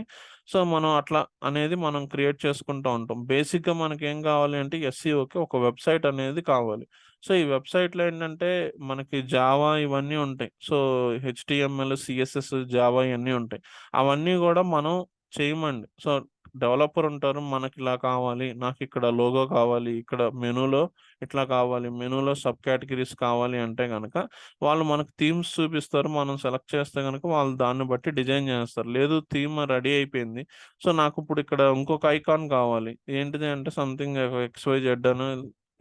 సో, మనం అట్లా అనేది మనం క్రియేట్ చేసుకుంటా ఉంటాం. బేసిక్‌గా మనకేం కావాలి అంటే ఎస్‌సీఓకి ఒక వెబ్‌సైట్ అనేది కావాలి. సో, ఈ వెబ్‌సైట్‌లో ఏంటంటే, మనకి జావా ఇవన్నీ ఉంటాయి. సో, హెచ్‌టీఎంఎల్, సీఎస్ఎస్, జావా ఇయన్నీ ఉంటాయి. అవన్నీ గూడా మనం చేయమండి. సో, డెవలపర్ ఉంటారు. మనకిలా కావాలి, నాకిక్కడ లోగో కావాలి, ఇక్కడ మెనూలో ఇట్లా కావాలి, మెనూలో సబ్ కేటగిరీస్ కావాలి అంటే గనక వాళ్ళు మనకు థీమ్స్ చూపిస్తారు. మనం సెలెక్ట్ చేస్తే గనక వాళ్ళు దాన్ని బట్టి డిజైన్ చేస్తారు. లేదు థీమ్ రెడీ అయిపోయింది. సో, నాకిప్పుడు ఇక్కడ ఇంకొక ఐకాన్ కావాలి. ఏంటిది అంటే సంథింగ్ XYZ అని,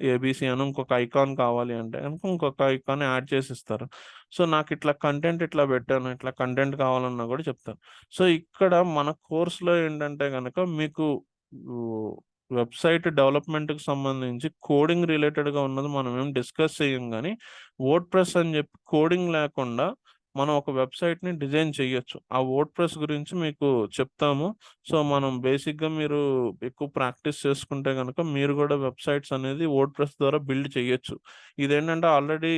ఏబీసీ అని ఇంకొక ఐకాన్ కావాలి అంటే గనక ఇంకొక ఐకాన్ యాడ్ చేసిస్తారు. సో, నాకిట్లా కంటెంట్ ఇట్లా పెట్టాను, ఇట్లా కంటెంట్ కావాలన్నా కూడా చెప్తారు. సో, ఇక్కడ మన కోర్స్‌లో ఏంటంటే గనక మీకు వెబ్‌సైట్ డెవలప్‌మెంట్‌కి సంబంధించి కోడింగ్ రిలేటెడ్‌గా ఉన్నది మనం ఏం డిస్కస్ చేయం గానీ, వర్డ్‌ప్రెస్ అని చెప్పి కోడింగ్ లేకుండా మనం ఒక వెబ్‌సైట్‌ని డిజైన్ చేయొచ్చు. ఆ వర్డ్‌ప్రెస్ గురించి మీకు చెప్తాము. సో, మనం బేసిక్‌గా మీరు ఎక్కువ ప్రాక్టీస్ చేసుకుంటే గనక మీరు కూడా వెబ్‌సైట్స్ అనేది వర్డ్‌ప్రెస్ ద్వారా బిల్డ్ చేయొచ్చు. ఇదేంటంటే ఆల్రెడీ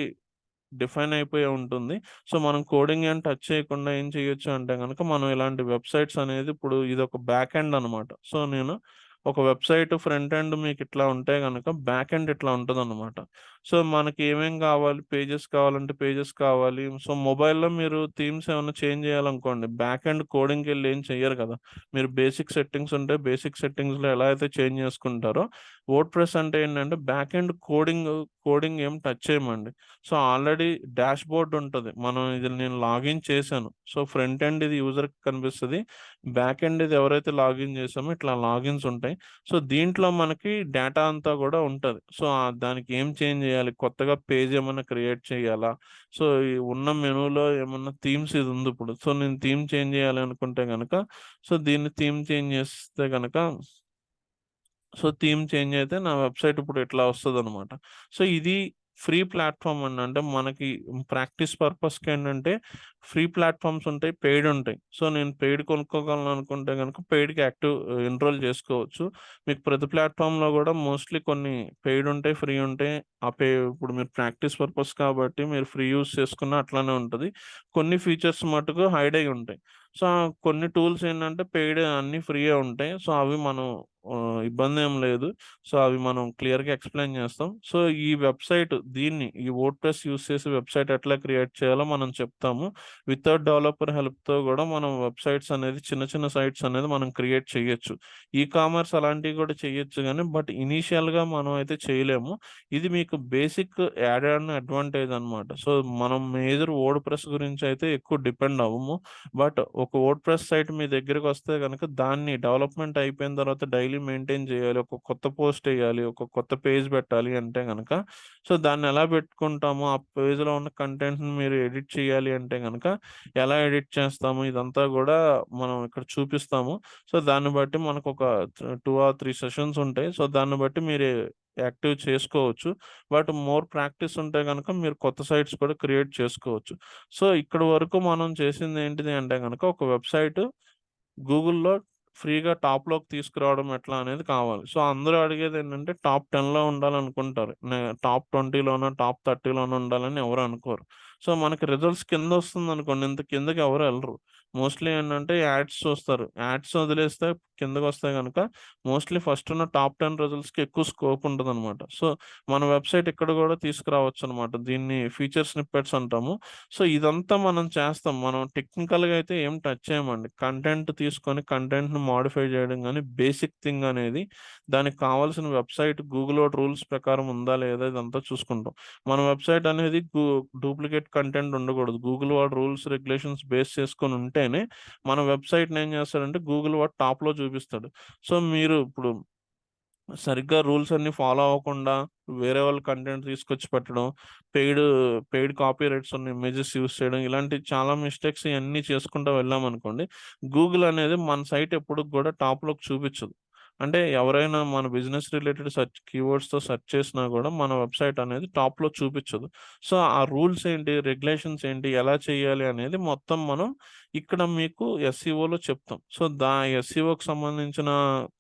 డిఫైన్ అయిపోయి ఉంటుంది. సో, మనం కోడింగ్ ఏం టచ్ చేయకుండా ఏం చేయొచ్చు అంటే గనక మనం ఇలాంటి వెబ్‌సైట్స్ అనేది ఇప్పుడు ఇదొక బ్యాక్ ఎండ్ అనమాట. సో, నేను ఒక వెబ్‌సైట్ ఫ్రంట్ ఎండ్ మీకిట్లా ఉంటే గనక బ్యాక్ ఎండ్ ఇట్లా ఉంటదనమాట. సో, మనకి ఏమేం కావాలి, పేజెస్ కావాలంటే పేజెస్ కావాలి. సో, మొబైల్‌లో మీరు థీమ్స్ ఏమన్నా చేంజ్ చేయాలనుకోండి, బ్యాక్ ఎండ్ కోడింగ్‌కెళ్ళి ఏం చెయ్యరు కదా! మీరు బేసిక్ సెట్టింగ్స్ ఉంటే బేసిక్ సెట్టింగ్స్‌లో ఎలా అయితే చేంజ్ చేసుకుంటారో, వర్డ్‌ప్రెస్ అంటే ఏంటంటే బ్యాక్ ఎండ్ కోడింగ్ ఏం టచ్ చేయమండి. సో, ఆల్రెడీ డాష్‌బోర్డ్ ఉంటది. నేను లాగిన్ చేశాను. సో, ఫ్రంట్ ఎండ్ ఇది యూజర్‌కి కనిపిస్తది. బ్యాక్ ఎండ్ ఇది ఎవరైతే లాగిన్ చేసామో ఇట్లా లాగిన్స్ ఉంటాయి. సో, దీంట్లో మనకి డేటా అంతా గూడా ఉంటది. సో, దానికి ఏం చేంజ్ చేయాలి? కొత్తగా పేజ్ ఏమన్నా క్రియేట్ చేయాలా? సో, ఈ ఉన్న మెనూలో ఏమన్నా థీమ్స్ ఇది ఉంది ఇప్పుడు. సో, నేను థీమ్ చేంజ్ చేయాలి అనుకుంటే గనక, సో, దీన్ని థీమ్ చేంజ్ చేస్తే గనక సో, థీమ్ చేంజ్ అయితే నా వెబ్‌సైట్ ఇప్పుడు ఇట్లా వస్తదనమాట. సో, ఇది ఫ్రీ ప్లాట్‌ఫార్మ్ అండి. అంటే మనకి ప్రాక్టీస్ పర్పస్‌కేంటంటే ఫ్రీ ప్లాట్‌ఫార్మ్స్ ఉంటాయి, పెయిడ్ ఉంటాయి. సో, నేను పెయిడ్ కొనుక్కోగలను అనుకుంటే గనుక పెయిడ్‌కి ఎన్రోల్ చేసుకోవచ్చు. మీకు ప్రతి ప్లాట్‌ఫార్మ్‌లో గూడా మోస్ట్‌లీ కొన్ని పెయిడ్ ఉంటాయి, ఫ్రీ ఉంటాయి. ఇప్పుడు మీరు ప్రాక్టీస్ పర్పస్ కాబట్టి మీరు ఫ్రీ యూజ్ చేసుకున్న అట్లానే ఉంటది. కొన్ని ఫీచర్స్ మటుకు హైడ్ అయ్యి ఉంటాయి. సో, కొన్ని టూల్స్ ఏంటంటే పెయిడ్ అన్నీ ఫ్రీయే ఉంటాయి. సో, అవి మనం ఇబ్బందేం లేదు. సో, అవి మనం క్లియర్‌గా ఎక్స్‌ప్లెయిన్ చేస్తాం. సో, ఈ వర్డ్‌ప్రెస్ యూజ్ చేసి వెబ్‌సైట్ ఎట్లా క్రియేట్ చేయాలో మనం చెప్తాము. వితౌట్ డెవలపర్ హెల్ప్‌తో గూడా మనం వెబ్‌సైట్స్ అనేది చిన్న చిన్న సైట్స్ అనేది మనం క్రియేట్ చేయొచ్చు. కామర్స్ అలాంటివి కూడా చేయొచ్చు గానీ, బట్ ఇనీషియల్‌గా మనం అయితే చేయలేము. ఇది మీకు బేసిక్ యాడ్ ఆన్ అడ్వాంటేజ్ అనమాట. సో, మనం మేజర్ వర్డ్‌ప్రెస్ గురించి అయితే ఎక్కువ డిపెండ్ అవ్వము. బట్ ఒక వర్డ్‌ప్రెస్ సైట్ మీ దగ్గరకొస్తే గనక దాన్ని డెవలప్‌మెంట్ అయిపోయిన తర్వాత డైలీ మెయింటైన్ చేయాలి. ఒక కొత్త పోస్ట్ ఎయ్యాలి. ఒక కొత్త పేజ్ పెట్టాలి అంటే గనక, సో, దాన్నెలా పెట్టుకుంటామో, ఆ పేజ్‌లో ఉన్న కంటెంట్‌ని మీరు ఎడిట్ చేయాలి అంటే గనక, ఎలా ఎడిట్ చేస్తాము ఇదంతా గూడా మనం ఇక్కడ చూపిస్తాము. సో, దాన్ని బట్టి మనకొక 2 ఆర్ 3 సెషన్స్ ఉంటాయి. సో, దాన్ని బట్టి మీరు యాక్టివ్ చేసుకోవచ్చు. బట్ మోర్ ప్రాక్టీస్ ఉంటే గనక మీరు కొత్త సైట్స్ కూడా క్రియేట్ చేసుకోవచ్చు. సో, ఇక్కడి వరకు మనం చేసిందేంటిది అంటే గనక ఒక వెబ్‌సైట్ గూగుల్‌లో ఫ్రీగా టాప్‌లోకి తీసుకురావడం ఎట్లా అనేది కావాలి. సో, అందరూ అడిగేదేంటంటే టాప్ 10లో ఉండాలనుకుంటారు. టాప్ 20లోనో, టాప్ 30లోనో ఉండాలని ఎవరు అనుకోరు. సో, మనకి రిజల్ట్స్ కిందొస్తుందనుకోండి, ఇంత కిందకి ఎవరు ఎళ్ళరు. మోస్ట్‌లీ ఏంటంటే యాడ్స్ చూస్తారు. యాడ్స్ వదిలేస్తే కిందకొస్తే గనక మోస్ట్‌లీ ఫస్ట్ ఉన్న టాప్ 10 రిజల్ట్స్‌కి ఎక్కువ స్కోప్ ఉంటదనమాట. సో, మన వెబ్‌సైట్ ఇక్కడ గూడా తీసుకురావచ్చనమాట. దీన్ని ఫీచర్ స్నిప్పెట్స్ అంటాము. సో, ఇదంతా మనం చేస్తాం. మనం టెక్నికల్‌గా అయితే ఏం టచ్ చేయమండి. కంటెంట్ తీసుకొని కంటెంట్‌ని మోడిఫై చేయడం గానీ, బేసిక్ థింగ్ అనేది దానికి కావాల్సిన వెబ్‌సైట్ గూగుల్ వాడి రూల్స్ ప్రకారం ఉందా లేదా ఇదంతా చూసుకుంటాం. మన వెబ్‌సైట్ అనేది డూప్లికేట్ కంటెంట్ ఉండకూడదు. గూగుల్ వాడి రూల్స్, రెగ్యులేషన్స్ బేస్ చేసుకొని ఉంటేనే మన వెబ్‌సైట్‌ని ఏం చేస్తాడంటే గూగుల్ వాడు టాప్‌లో చూపిస్తాడు. సో, మీరు ఇప్పుడు సరిగ్గా రూల్స్ అన్నీ ఫాలో అవ్వకుండా వేరే వాళ్ళ కంటెంట్ తీసుకొచ్చి పెట్టడం, పెయిడ్ పెయిడ్ కాపీరైట్స్ ఉన్న ఇమేజెస్ యూజ్ చేయడం, ఇలాంటి చాలా మిస్టేక్స్ ఇయన్నీ చేసుకుంటూ వెళ్ళామనుకోండి, గూగుల్ అనేది మన సైట్ ఎప్పుడుకి గూడా టాప్‌లోకి చూపిచ్చదు. అంటే ఎవరైనా మన బిజినెస్ రిలేటెడ్ కీవర్డ్స్‌తో సెర్చ్ చేసినా గూడా మన వెబ్‌సైట్ అనేది టాప్‌లో చూపిచ్చదు. సో, ఆ రూల్స్ ఏంటి, రెగ్యులేషన్స్ ఏంటి, ఎలా చేయాలి అనేది మొత్తం మనం ఇక్కడ మీకు ఎస్‌సీఓలో చెప్తాం. సో, ఎస్‌సీఓకి సంబంధించిన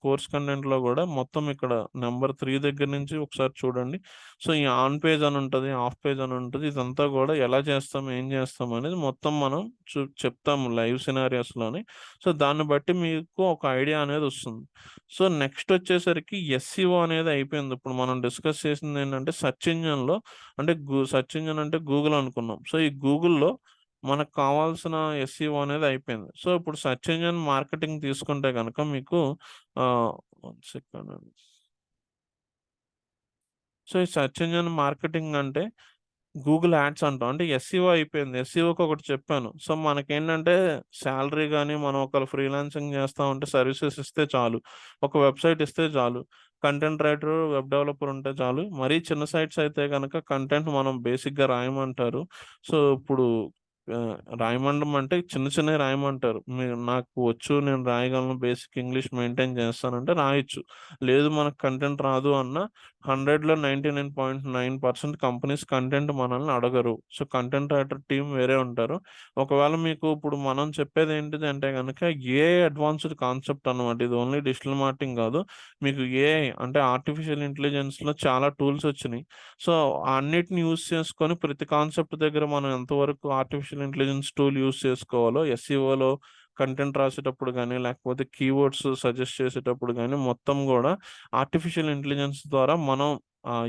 కోర్స్ కంటెంట్‌లో గూడా మొత్తం ఇక్కడ నంబర్ 3 దగ్గర నుంచి ఒకసారి చూడండి. సో, ఈ ఆన్ పేజ్ అని ఉంటది, ఆఫ్ పేజ్ అని ఉంటది. ఇదంతా గూడా ఎలా చేస్తాం, ఏం చేస్తాం అనేది మొత్తం మనం చెప్తాము లైవ్ సినారియోస్‌లోని. సో, దాన్ని బట్టి మీకు ఒక ఐడియా అనేదొస్తుంది. సో, నెక్స్ట్ వచ్చేసరికి ఎస్‌సీఓ అనేది అయిపోయింది. ఇప్పుడు మనం డిస్కస్ చేసిందేంటంటే సెర్చ్ ఇంజిన్‌లో అంటే సెర్చ్ ఇంజిన్ అంటే గూగుల్ అనుకున్నాం. సో, ఈ గూగుల్‌లో మనకు కావాల్సిన ఎస్ఈఓ అనేది అయిపోయింది. సో, ఇప్పుడు సెర్చ్ ఇంజిన్ మార్కెటింగ్ తీసుకుంటే గనక మీకు 1 సెకండ్ అండి. సో, ఈ సెర్చ్ ఇంజిన్ మార్కెటింగ్ అంటే గూగుల్ యాడ్స్ అంటాం. అంటే ఎస్ఈఓ అయిపోయింది. ఎస్ఈఓకి ఒకటి చెప్పాను. సో, మనకేంటంటే సాలరీ గాని, మనం ఒకవేళ ఫ్రీలాన్సింగ్ చేస్తా ఉంటే సర్వీసెస్ ఇస్తే చాలు. ఒక వెబ్‌సైట్ ఇస్తే చాలు. కంటెంట్ రైటర్, వెబ్ డెవలపర్ ఉంటే చాలు. మరీ చిన్న సైట్స్ అయితే గనక కంటెంట్ మనం బేసిక్‌గా రాయమంటారు. సో, ఇప్పుడు రాయమండం అంటే చిన్న చిన్నవి రాయమంటారు. నాకు వచ్చు, నేను రాయగలను, బేసిక్ ఇంగ్లీష్ మెయింటైన్ చేస్తానంటే రాయొచ్చు. లేదు మనకు కంటెంట్ రాదు అన్నా 100లో 99.9% కంపెనీస్ కంటెంట్ మనల్ని అడగరు. సో, కంటెంట్ రైటర్ టీమ్ వేరే ఉంటారు. ఒకవేళ మీకు ఇప్పుడు మనం చెప్పేది ఏంటిది అంటే గనక ఏఐ అడ్వాన్స్‌డ్ కాన్సెప్ట్ అన్నమాట. ఇది ఓన్లీ డిజిటల్ మార్కెటింగ్ కాదు. మీకు ఏఐ అంటే ఆర్టిఫిషియల్ ఇంటెలిజెన్స్‌లో చాలా టూల్స్ వచ్చినాయి. సో, అన్నిటిని యూజ్ చేసుకొని ప్రతి కాన్సెప్ట్ దగ్గర మనం ఎంతవరకు ఆర్టిఫిషియల్ ఇంటెలిజెన్స్ టూల్ యూజ్ చేసుకోవాలో ఎస్ఈఓలో కంటెంట్ రాసేటప్పుడు గానీ, లేకపోతే కీవర్డ్స్ సజెస్ట్ చేసేటప్పుడు గానీ, మొత్తం గూడా ఆర్టిఫిషియల్ ఇంటెలిజెన్స్ ద్వారా మనం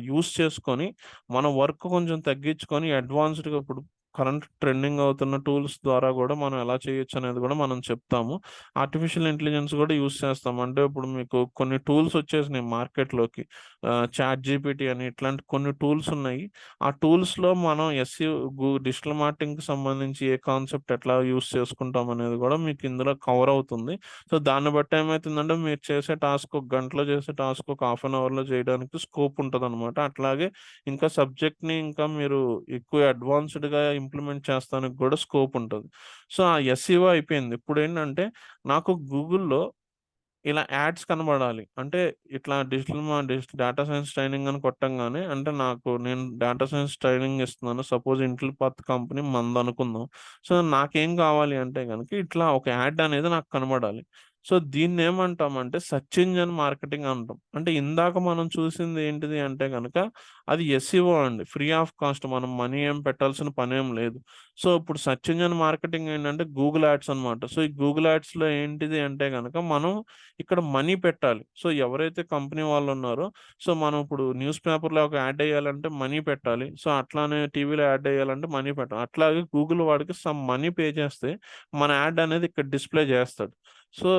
యూజ్ చేసుకొని, మన వర్క్ కొంచెం తగ్గించుకొని అడ్వాన్స్‌డ్‌గా ఇప్పుడు కరెంట్ ట్రెండింగ్ అవుతున్న టూల్స్ ద్వారా గూడా మనం ఎలా చేయొచ్చనేది గూడా మనం చెప్తాము. ఆర్టిఫిషియల్ ఇంటెలిజెన్స్ గూడా యూజ్ చేస్తాం. అంటే ఇప్పుడు మీకు కొన్ని టూల్స్ వచ్చేసినాయి మార్కెట్‌లోకి. చాట్ జీపీటీ అని ఇట్లాంటి కొన్ని టూల్స్ ఉన్నాయి. ఆ టూల్స్‌లో మనం ఎస్‌ఈఓ డిజిటల్ మార్కెటింగ్‌కి సంబంధించి ఏ కాన్సెప్ట్ ఎట్లా యూజ్ చేసుకుంటాం అనేది గూడా మీకు ఇందులో కవర్ అవుతుంది. సో, దాన్ని బట్టి ఏమైతుందంటే మీరు చేసే టాస్క్ ఒక గంటలో చేసే టాస్క్ ఒక హాఫ్ అన్ అవర్‌లో చేయడానికి స్కోప్ ఉంటదనమాట. అట్లాగే ఇంకా సబ్జెక్ట్‌ని ఇంకా మీరు ఎక్కువ అడ్వాన్స్‌డ్‌గా ఇంప్లిమెంట్ చేస్తానికి గూడా స్కోప్ ఉంటది. సో, ఆ ఎస్‌ఈఓ అయిపోయింది. ఇప్పుడేంటంటే నాకు గూగుల్‌లో ఇలా యాడ్స్ కనబడాలి. అంటే ఇట్లా డేటా సైన్స్ ట్రైనింగ్ అని కొట్టంగానే అంటే నేను డేటా సైన్స్ ట్రైనింగ్ ఇస్తున్నాను. సపోజ్ ఇంటెల్ పాత్ కంపెనీ మనదనుకుందాం. సో, నాకేం కావాలి అంటే గనక ఇట్లా ఒక యాడ్ అనేది నాకు కనబడాలి. సో, దీన్నేమంటామంటే సెర్చ్ ఇంజిన్ మార్కెటింగ్ అంటాం. అంటే ఇందాక మనం చూసింది ఏంటిది అంటే గనక అది ఎస్ఈఓ అండి. Free of cost. మనం మనీ ఏం పెట్టాల్సిన పనేం లేదు. సో, ఇప్పుడు సెర్చ్ ఇంజిన్ మార్కెటింగ్ ఏంటంటే గూగుల్ యాడ్స్ అనమాట. సో, ఈ గూగుల్ యాడ్స్‌లో ఏంటిది అంటే గనక మనం ఇక్కడ మనీ పెట్టాలి. సో, ఎవరైతే కంపెనీ వాళ్ళున్నారో, సో, మనం ఇప్పుడు న్యూస్ పేపర్‌లో ఒక యాడ్ ఎయ్యాలంటే మనీ పెట్టాలి. సో, అట్లానే టీవీలో యాడ్ ఎయ్యాలంటే మనీ పెట్టాలి. అట్లాగే గూగుల్ వాడికి సమ్ మనీ పే చేస్తే మన యాడ్ అనేది ఇక్కడ డిస్‌ప్లే చేస్తాడు. సో,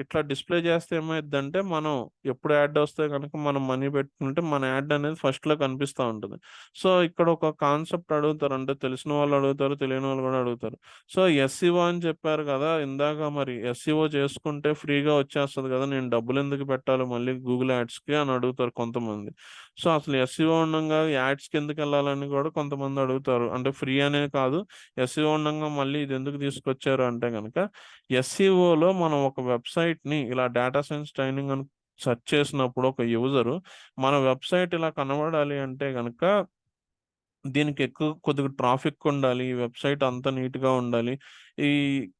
ఇట్లా డిస్‌ప్లే చేస్తే ఏమైద్దంటే మనం ఎప్పుడు యాడ్ వస్తే గనక మనం మనీ పెట్టుకుంటే మన యాడ్ అనేది ఫస్ట్‌లో కనిపిస్తా ఉంటది. సో, ఇక్కడ ఒక కాన్సెప్ట్ అడుగుతారు. అంటే తెలిసిన వాళ్ళు అడుగుతారు, తెలియని వాళ్ళు కూడా అడుగుతారు. సో, ఎస్‌ఈఓ అని చెప్పారు కదా! ఇందాక మరి ఎస్‌ఈఓ చేసుకుంటే ఫ్రీగా వచ్చేస్తది కదా! నేను డబ్బులెందుకు పెట్టాలి మళ్ళీ గూగుల్ యాడ్స్‌కి అని అడుగుతారు కొంతమంది. సో, అసలు ఎస్‌ఈఓ ఉండంగా యాడ్స్‌కి ఎందుకెళ్ళాలని కూడా కొంతమంది అడుగుతారు. అంటే ఫ్రీ అనే కాదు, ఎస్‌ఈఓ ఉండంగా మళ్ళీ ఇదెందుకు తీసుకొచ్చారు అంటే గనక, ఎస్‌ఈఓలో మనం ఒక వెబ్‌సైట్‌ని ఇలా డేటా సైన్స్ ట్రైనింగ్ అని సెర్చ్ చేసినప్పుడు ఒక యూజరు మన వెబ్‌సైట్ ఇలా కనబడాలి అంటే గనక దీనికి కొద్దిగా ట్రాఫిక్ ఉండాలి. ఈ వెబ్‌సైట్ అంతా నీట్‌గా ఉండాలి. ఈ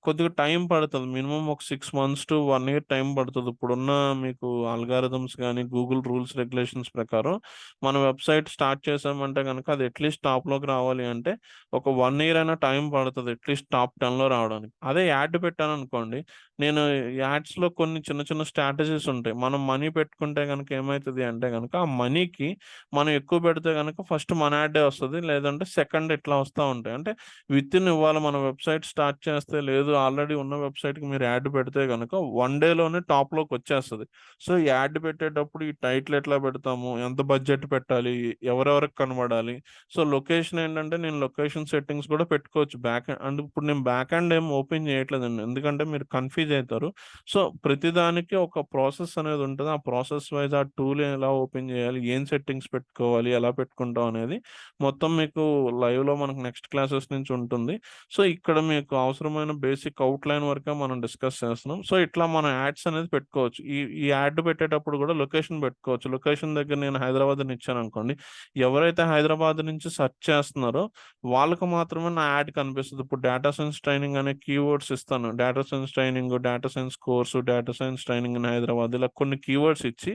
కొద్దిగా టైం పడతది. మినిమమ్ ఒక 6 మంత్స్ టు 1 ఇయర్ టైం పడతది. ఇప్పుడున్న మీకు అల్గారిథమ్స్ గాని, గూగుల్ రూల్స్, రెగ్యులేషన్స్ ప్రకారం మన వెబ్‌సైట్ స్టార్ట్ చేసామంటే గనక అది అట్‌లీస్ట్ టాప్‌లోకి రావాలి అంటే ఒక 1 ఇయర్ అయినా టైం పడతది. అట్‌లీస్ట్ టాప్ 10లో రావడానికి. అదే యాడ్ పెట్టాననుకోండి, నేను యాడ్స్‌లో కొన్ని చిన్న చిన్న స్ట్రాటజీస్ ఉంటాయి. మనం మనీ పెట్టుకుంటే గనక ఏమైతది అంటే గనక ఆ మనీకి మనం ఎక్కువ పెడితే గనక ఫస్ట్ మన యాడే వస్తది. లేదంటే సెకండ్ ఇట్లా వస్తా ఉంటాయి. అంటే వితిన్ ఇవాళ మన వెబ్‌సైట్ స్టార్ట్ చేస్తే లేదు ఆల్రెడీ ఉన్న వెబ్‌సైట్‌కి మీరు యాడ్ పెడితే గనక 1 డేలోనే టాప్‌లోకి వచ్చేస్తది. సో, ఈ యాడ్ పెట్టేటప్పుడు ఈ టైటిల్ ఎట్లా పెడతాము? ఎంత బడ్జెట్ పెట్టాలి? ఎవరెవరికి కనబడాలి? సో, లొకేషన్ ఏంటంటే నేను లొకేషన్ సెట్టింగ్స్ కూడా పెట్టుకోవచ్చు. అండ్ ఇప్పుడు నేను బ్యాక్ ఎండ్ ఏం ఓపెన్ చేయట్లేదండి. ఎందుకంటే మీరు కన్‌ఫ్యూజ్ అయితారు. సో, ప్రతిదానికి ఒక ప్రాసెస్ అనేది ఉంటది. ఆ ప్రాసెస్ వైస్ ఆ టూల్ ఎలా ఓపెన్ చేయాలి? ఏం సెట్టింగ్స్ పెట్టుకోవాలి? ఎలా పెట్టుకుంటాం అనేది మొత్తం మీకు లైవ్‌లో మనకు నెక్స్ట్ క్లాసెస్ నుంచి ఉంటుంది. సో, ఇక్కడ మీకు అవసరమైన బేసిక్ ఔట్‌లైన్ వరకే మనం డిస్కస్ చేస్తున్నాం. సో, ఇట్లా మనం యాడ్స్ అనేది పెట్టుకోవచ్చు. ఈ యాడ్ పెట్టేటప్పుడు కూడా లొకేషన్ పెట్టుకోవచ్చు. లొకేషన్ దగ్గర నేను హైదరాబాద్ అని ఇచ్చాననుకోండి, ఎవరైతే హైదరాబాద్ నుంచి సెర్చ్ చేస్తున్నారో వాళ్ళకి మాత్రమే నా యాడ్ కనిపిస్తది. ఇప్పుడు డేటా సైన్స్ ట్రైనింగ్ అనే కీవర్డ్స్ ఇస్తాను. Data science training, data science course, data science training in Hyderabad ఇలా కొన్ని కీవర్డ్స్ ఇచ్చి,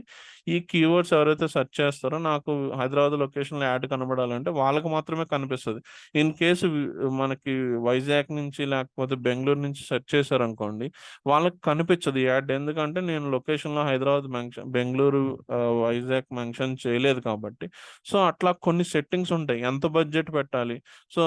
ఈ కీవర్డ్స్ ఎవరైతే సెర్చ్ చేస్తారో నాకు హైదరాబాద్ లొకేషన్‌లో యాడ్ కనబడాలంటే వాళ్ళకి మాత్రమే కనిపిస్తది. ఇన్ కేస్ మనకి వైజాగ్ నుంచి లేకపోతే బెంగుళూరు నుంచి సెర్చ్ చేశారనుకోండి, వాళ్ళకి కనిపించదు ఈ యాడ్. ఎందుకంటే నేను లొకేషన్‌లో హైదరాబాద్ బెంగుళూరు, వైజాగ్ మెన్షన్ చేయలేదు కాబట్టి. సో, అట్లా కొన్ని సెట్టింగ్స్ ఉంటాయి. ఎంత బడ్జెట్ పెట్టాలి? సో,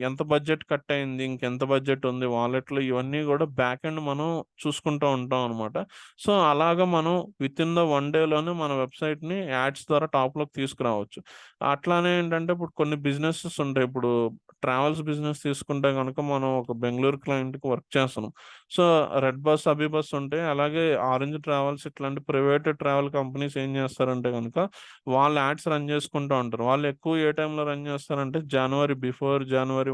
ఎంత బడ్జెట్ కట్ అయింది? ఇంకెంత బడ్జెట్ ఉంది వాలెట్‌లో? ఇవన్నీ కూడా బ్యాక్ ఎండ్ మనం చూసుకుంటూ ఉంటాం అనమాట. సో, అలాగా మనం వితిన్ ద 1 డేలోనే మన వెబ్‌సైట్‌ని యాడ్స్ ద్వారా టాప్‌లోకి తీసుకురావచ్చు. అట్లానే ఏంటంటే ఇప్పుడు కొన్ని బిజినెసెస్ ఉంటాయి. ఇప్పుడు ట్రావెల్స్ బిజినెస్ తీసుకుంటే గనుక మనం ఒక బెంగుళూరు క్లయింట్‌కి వర్క్ చేస్తున్నాం. సో, రెడ్ బస్, అభి బస్ ఉంటాయి. అలాగే ఆరెంజ్ ట్రావెల్స్ ఇట్లాంటి ప్రైవేట్ ట్రావెల్ కంపెనీస్ ఏం చేస్తారంటే గనుక వాళ్ళు యాడ్స్ రన్ చేసుకుంటా ఉంటారు. వాళ్ళు ఎక్కువ ఏ టైంలో రన్ చేస్తారంటే జనవరి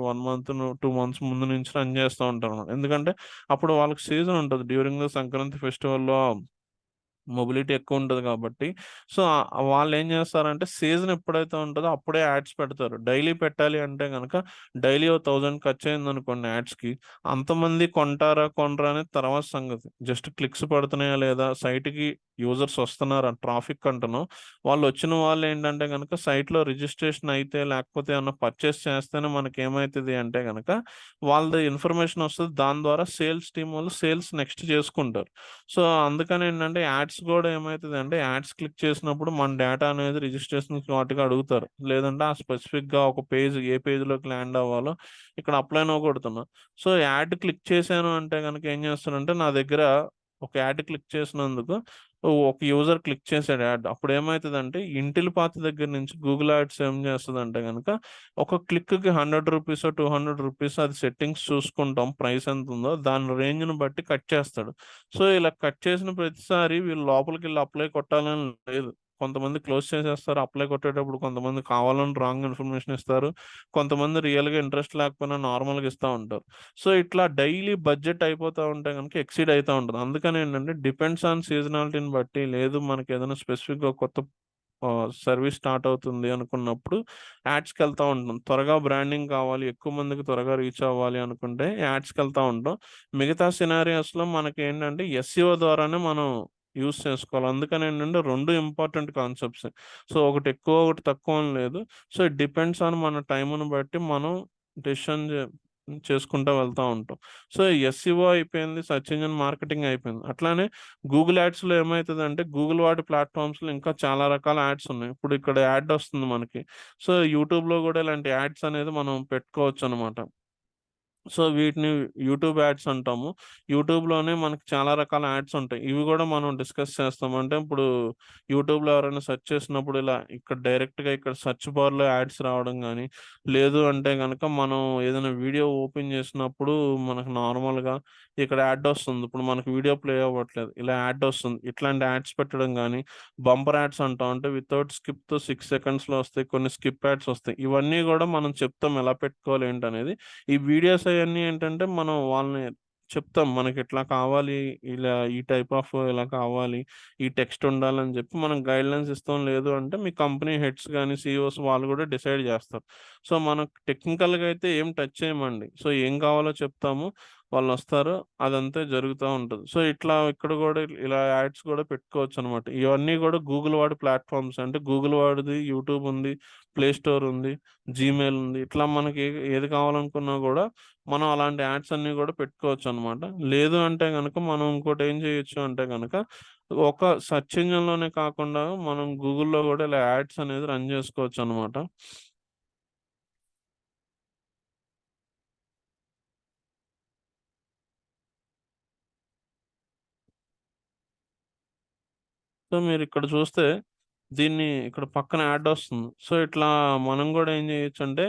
1 మంత్, 2 మంత్స్ ముందు నుంచి రన్ చేస్తా ఉంటారన్నమాట. ఎందుకంటే అప్పుడు వాళ్ళకి సీజన్ ఉంటది. డ్యూరింగ్ ద సంక్రాంతి ఫెస్టివల్‌లో మొబిలిటీ ఎక్కువుంటది కాబట్టి. సో, వాళ్ళేం జేస్తారంటే సీజన్ ఎప్పుడైతే ఉంటదో అప్పుడే యాడ్స్ పెడతారు. డైలీ పెట్టాలి అంటే గనక డైలీ ఓ 1000 ఖర్చయిందనుకోండి యాడ్స్‌కి, అంతమంది కొంటారా? కొనరా? అనేది తర్వాత సంగతి. జస్ట్ క్లిక్స్ పడుతున్నాయా లేదా? సైట్‌కి యూజర్స్ వస్తున్నారా? ట్రాఫిక్ అంటున్నాం. వాళ్ళొచ్చిన వాళ్ళేంటంటే గనక సైట్‌లో రిజిస్ట్రేషన్ అయితే లేకపోతే ఏమన్నా పర్చేస్ చేస్తేనే మనకేమైతది అంటే గనక వాళ్ళది ఇన్ఫర్మేషన్ వస్తది. దాని ద్వారా సేల్స్ టీమ్ వాళ్ళు సేల్స్ నెక్స్ట్ చేసుకుంటారు. సో, అందుకనేంటంటే యాడ్స్ గూడా ఏమైతదంటే యాడ్స్ క్లిక్ చేసినప్పుడు మన డేటా అనేది రిజిస్ట్రేషన్‌కి వాటికి అడుగుతారు. లేదంటే ఆ స్పెసిఫిక్‌గా ఒక పేజ్ ఏ పేజ్‌లోకి ల్యాండ్ అవ్వాలో ఇక్కడ అప్లై నౌ కొడుతున్నా. సో, యాడ్ క్లిక్ చేశాను అంటే గనక ఏం చేస్తానంటే నా దగ్గర ఒక యాడ్ క్లిక్ చేసినందుకు ఒక యూజర్ క్లిక్ చేసాడు యాడ్. అప్పుడేమైతదంటే ఇంటిల్లిపాతి దగ్గర నుంచి గూగుల్ యాడ్స్ ఏం చేస్తదంటే గనక ఒక క్లిక్‌కి రూ. 100 200 అది సెట్టింగ్స్ చూసుకుంటాం. ప్రైస్ ఎంతుందో దాని రేంజ్‌ని బట్టి కట్ చేస్తాడు. సో, ఇలా కట్ చేసిన ప్రతిసారి వీళ్ళు లోపలికెళ్ళి అప్లై కొట్టాలని లేదు. కొంతమంది క్లోజ్ చేసేస్తారు. అప్లై కొట్టేటప్పుడు కొంతమంది కావాలని రాంగ్ ఇన్ఫర్మేషన్ ఇస్తారు. కొంతమంది రియల్‌గా ఇంట్రెస్ట్ లేకపోయినా నార్మల్‌గా ఇస్తా ఉంటారు. సో, ఇట్లా డైలీ బడ్జెట్ అయిపోతా ఉంటే గనుక ఎక్సీడ్ అయితా ఉంటది. అందుకనేంటంటే డిపెండ్స్ ఆన్ సీజనాలిటీని బట్టి లేదు మనకేదైనా స్పెసిఫిక్‌గా కొత్త సర్వీస్ స్టార్ట్ అవుతుంది అనుకున్నప్పుడు యాడ్స్‌కెళ్తా ఉంటాం. త్వరగా బ్రాండింగ్ కావాలి, ఎక్కువ మందికి త్వరగా రీచ్ అవ్వాలి అనుకుంటే యాడ్స్‌కెళ్తా ఉంటాం. మిగతా సినారియోస్‌లో మనకేంటంటే ఎస్‌ఈఓ ద్వారానే మనం యూజ్ చేసుకోవాలి. అందుకనేంటంటే 2 ఇంపార్టెంట్ కాన్సెప్ట్సే. సో, ఒకటి ఎక్కువ, ఒకటి తక్కువ అని లేదు. సో, ఇట్ డిపెండ్స్ ఆన్ మన టైముని బట్టి మనం డెసిషన్ చేసుకుంటా వెళ్తా ఉంటాం. సో, ఎస్‌ఈఓ అయిపోయింది. సెర్చ్ ఇంజిన్ మార్కెటింగ్ అయిపోయింది. అట్లానే గూగుల్ యాడ్స్‌లో ఏమైతదంటే గూగుల్ వాడి ప్లాట్‌ఫామ్స్‌లో ఇంకా చాలా రకాల యాడ్స్ ఉన్నాయి. ఇప్పుడు ఇక్కడ యాడ్ వస్తుంది మనకి. సో, యూట్యూబ్‌లో గూడా ఇలాంటి యాడ్స్ అనేది మనం పెట్టుకోవచ్చనమాట. సో, వీటిని యూట్యూబ్ యాడ్స్ అంటాము. యూట్యూబ్‌లోనే మనకి చాలా రకాల యాడ్స్ ఉంటాయి. ఇవి గూడా మనం డిస్కస్ చేస్తాం. అంటే ఇప్పుడు యూట్యూబ్‌లో ఎవరైనా సెర్చ్ చేసినప్పుడు ఇలా ఇక్కడ డైరెక్ట్‌గా ఇక్కడ సెర్చ్ బార్‌లో యాడ్స్ రావడం గానీ, లేదు అంటే గనక మనం ఏదైనా వీడియో ఓపెన్ చేసినప్పుడు మనకు నార్మల్‌గా ఇక్కడ యాడ్ ఒస్తుంది. ఇప్పుడు మనకు వీడియో ప్లే అవ్వట్లేదు. ఇలా యాడ్ ఒస్తుంది. ఇట్లాంటి యాడ్స్ పెట్టడం గానీ, బంపర్ యాడ్స్ అంటాం. అంటే వితౌట్ స్కిప్‌తో 6 సెకండ్స్‌లో వస్తాయి. కొన్ని స్కిప్ యాడ్స్ వస్తాయి. ఇవన్నీ గూడా మనం చెప్తాం ఎలా పెట్టుకోవాలి ఏంటనేది. ఈ వీడియోస్ అయన్నీ ఏంటంటే మనం వాళ్ళని చెప్తాం. మనకిట్లా కావాలి, ఇలా ఈ టైప్ ఆఫ్ ఇలా కావాలి, ఈ టెక్స్ట్ ఉండాలని జెప్పి మనం గైడ్‌లైన్స్ ఇస్తాం. లేదు అంటే మీ కంపెనీ హెడ్స్ గాని, సీఈఓస్ వాళ్ళు గూడా డిసైడ్ జేస్తారు. సో, మనం టెక్నికల్‌గా అయితే ఏం టచ్ చేయమండి. సో, ఏం కావాలో చెప్తాము. వాళ్ళొస్తారు. అదంతే జరుగుతా ఉంటది. సో, ఇట్లా ఇక్కడ గూడా ఇలా యాడ్స్ గూడా పెట్టుకోవచ్చనమాట. ఇవన్నీ గూడా గూగుల్ వాడి ప్లాట్‌ఫార్మ్స్. అంటే గూగుల్ వాడిది యూట్యూబ్ ఉంది, ప్లే స్టోర్ ఉంది, జీమెయిల్ ఉంది. ఇట్లా మనకి ఏది కావాలనుకున్నా గూడా మనం అలాంటి యాడ్స్ అన్నీ గూడా పెట్టుకోవచ్చనమాట. లేదు అంటే గనక మనం ఇంకోటేం చేయొచ్చు అంటే గనక ఒక సెర్చ్ ఇంజిన్‌లోనే కాకుండా మనం గూగుల్‌లో గూడా ఇలా యాడ్స్ అనేది రన్ జేసుకోవచ్చనమాట. సో, మీరిక్కడ చూస్తే దీన్ని ఇక్కడ పక్కన యాడ్ ఒస్తుంది. సో, ఇట్లా మనం గూడా ఏం జేయొచ్చంటే,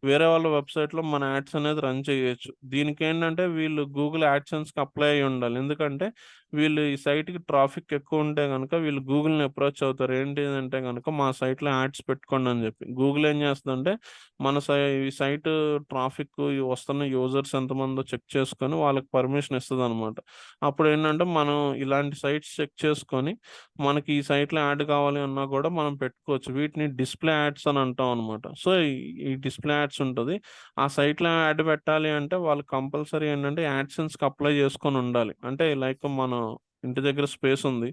వేరే వాళ్ళ వెబ్‌సైట్‌లో మన యాడ్స్ అనేది రన్ చేయొచ్చు. దీనికేంటంటే వీళ్ళు గూగుల్ యాడ్‌సెన్స్‌కి అప్లై అయ్యుండాలి. ఎందుకంటే, వీళ్ళు ఈ సైట్‌కి ట్రాఫిక్ ఎక్కువుంటే గనక వీళ్ళు గూగుల్‌ని అప్రోచ్ అవుతారు. ఏంటిదంటే గనక మా సైట్‌లో యాడ్స్ పెట్టుకోండి అని జెప్పి. గూగుల్ ఏం జేస్తదంటే, మన ఈ సైట్ ట్రాఫిక్ వస్తున్న యూజర్స్ ఎంతమందో చెక్ చేసుకొని వాళ్ళకి పర్మిషన్ ఇస్తదనమాట. అప్పుడేంటంటే, మనం ఇలాంటి సైట్స్ చెక్ చేసుకొని మనకి ఈ సైట్‌లో యాడ్ కావాలి అన్నా కూడా మనం పెట్టుకోవచ్చు. వీటిని డిస్‌ప్లే యాడ్స్ అని అంటాం అనమాట. సో, ఈ డిస్‌ప్లే యాడ్స్ ఉంటది. ఆ సైట్‌లో యాడ్ పెట్టాలి అంటే వాళ్ళు కంపల్సరీ ఏంటంటే యాడ్‌సెన్స్‌కి అప్లై చేసుకొని ఉండాలి. అంటే లైక్ మనం ఇంటి దగ్గర స్పేస్ ఉంది.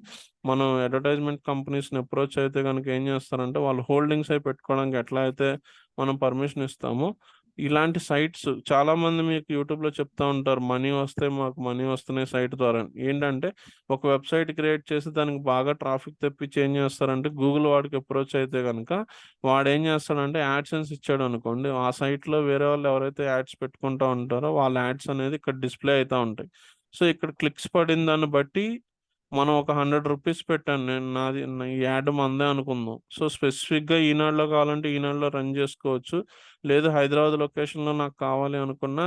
మనం అడ్వర్టైజ్‌మెంట్ కంపెనీస్‌ని అప్రోచ్ అయితే గనుక ఏం చేస్తారంటే వాళ్ళు హోల్డింగ్స్ అయి పెట్టుకోవడానికి ఎట్లా అయితే మనం పర్మిషన్ ఇస్తామో, ఇలాంటి సైట్స్ చాలామంది మీకు యూట్యూబ్‌లో చెప్తా ఉంటారు. మాకు మనీ వస్తున్నాయి సైట్ ద్వారా అని. ఏంటంటే ఒక వెబ్‌సైట్ క్రియేట్ చేసి దానికి బాగా ట్రాఫిక్ తెప్పించి ఏం చేస్తారంటే గూగుల్ వాడికి అప్రోచ్ అయితే గనుక వాడేం చేస్తాడంటే యాడ్సెన్స్ ఇచ్చాడనుకోండి, ఆ సైట్‌లో వేరే వాళ్ళు ఎవరైతే యాడ్స్ పెట్టుకుంటా ఉంటారో వాళ్ళ యాడ్స్ అనేది ఇక్కడ డిస్‌ప్లే అయితా ఉంటాయి. సో, ఇక్కడ క్లిక్స్ పడిన దాన్ని బట్టి మనం ఒక ₹100 పెట్టాను నేను. ఈ యాడ్ మనదే అనుకుందాం. సో, స్పెసిఫిక్‌గా ఈనాడులో కావాలంటే ఈనాడులో రన్ చేసుకోవచ్చు. లేదు హైదరాబాద్ లొకేషన్‌లో నాకు కావాలి అనుకున్న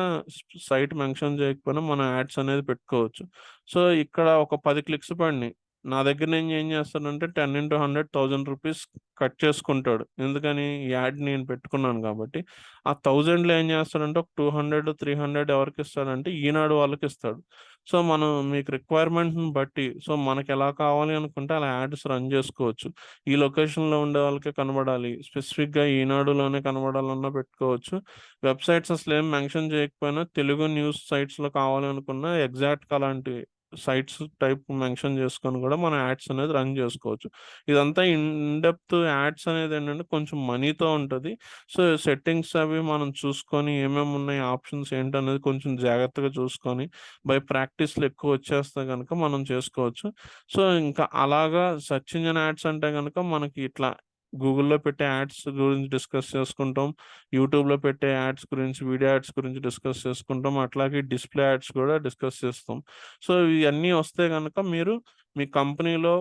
సైట్ మెన్షన్ చేయకపోయినా మనం యాడ్స్ అనేది పెట్టుకోవచ్చు. సో, ఇక్కడ ఒక 10 క్లిక్స్ పడినాయి. నా దగ్గర నుంచి ఏం చేస్తాడంటే 10x100 ₹1000 కట్ చేసుకుంటాడు. ఎందుకని? ఈ యాడ్ నేను పెట్టుకున్నాను కాబట్టి. ఆ 1000లో ఏం చేస్తాడంటే ఒక 200, 300 ఎవరికిస్తాడంటే ఈనాడు వాళ్ళకిస్తాడు. సో, మనం మీకు రిక్వైర్మెంట్‌ని బట్టి మనకెలా కావాలి అనుకుంటే అలా యాడ్స్ రన్ చేసుకోవచ్చు. ఈ లొకేషన్‌లో ఉండే వాళ్ళకే కనబడాలి. స్పెసిఫిక్‌గా ఈనాడులోనే కనబడాలన్నా పెట్టుకోవచ్చు. వెబ్‌సైట్స్ అసలేం మెన్షన్ చేయకపోయినా తెలుగు న్యూస్ సైట్స్‌లో కావాలనుకున్న ఎగ్జాక్ట్‌గా అలాంటి సైట్స్ టైప్ మెన్షన్ చేసుకొని కూడా మనం యాడ్స్ అనేది రన్ చేసుకోవచ్చు. ఇదంతా ఇన్ డెప్త్ యాడ్స్ అనేదేంటంటే కొంచెం మనీతో ఉంటది. సో, సెట్టింగ్స్ అవి మనం చూసుకొని ఏమేమున్నాయి ఆప్షన్స్ ఏంటనేది కొంచెం జాగ్రత్తగా చూసుకొని బై ప్రాక్టీస్‌లో ఎక్కువొచ్చేస్తే గనక మనం చేసుకోవచ్చు. సో, ఇంకా అలాగా సెర్చ్ ఇంజిన్ యాడ్స్ అంటే గనక మనకి ఇట్లా గూగుల్‌లో పెట్టే యాడ్స్ గురించి డిస్కస్ చేసుకుంటాం. యూట్యూబ్‌లో పెట్టే యాడ్స్ గురించి, వీడియో యాడ్స్ గురించి డిస్కస్ చేసుకుంటాం. అట్లాగే డిస్‌ప్లే యాడ్స్ కూడా డిస్కస్ చేస్తాం. సో, ఇయన్నీ వస్తే గనక మీరు మీ కంపెనీలో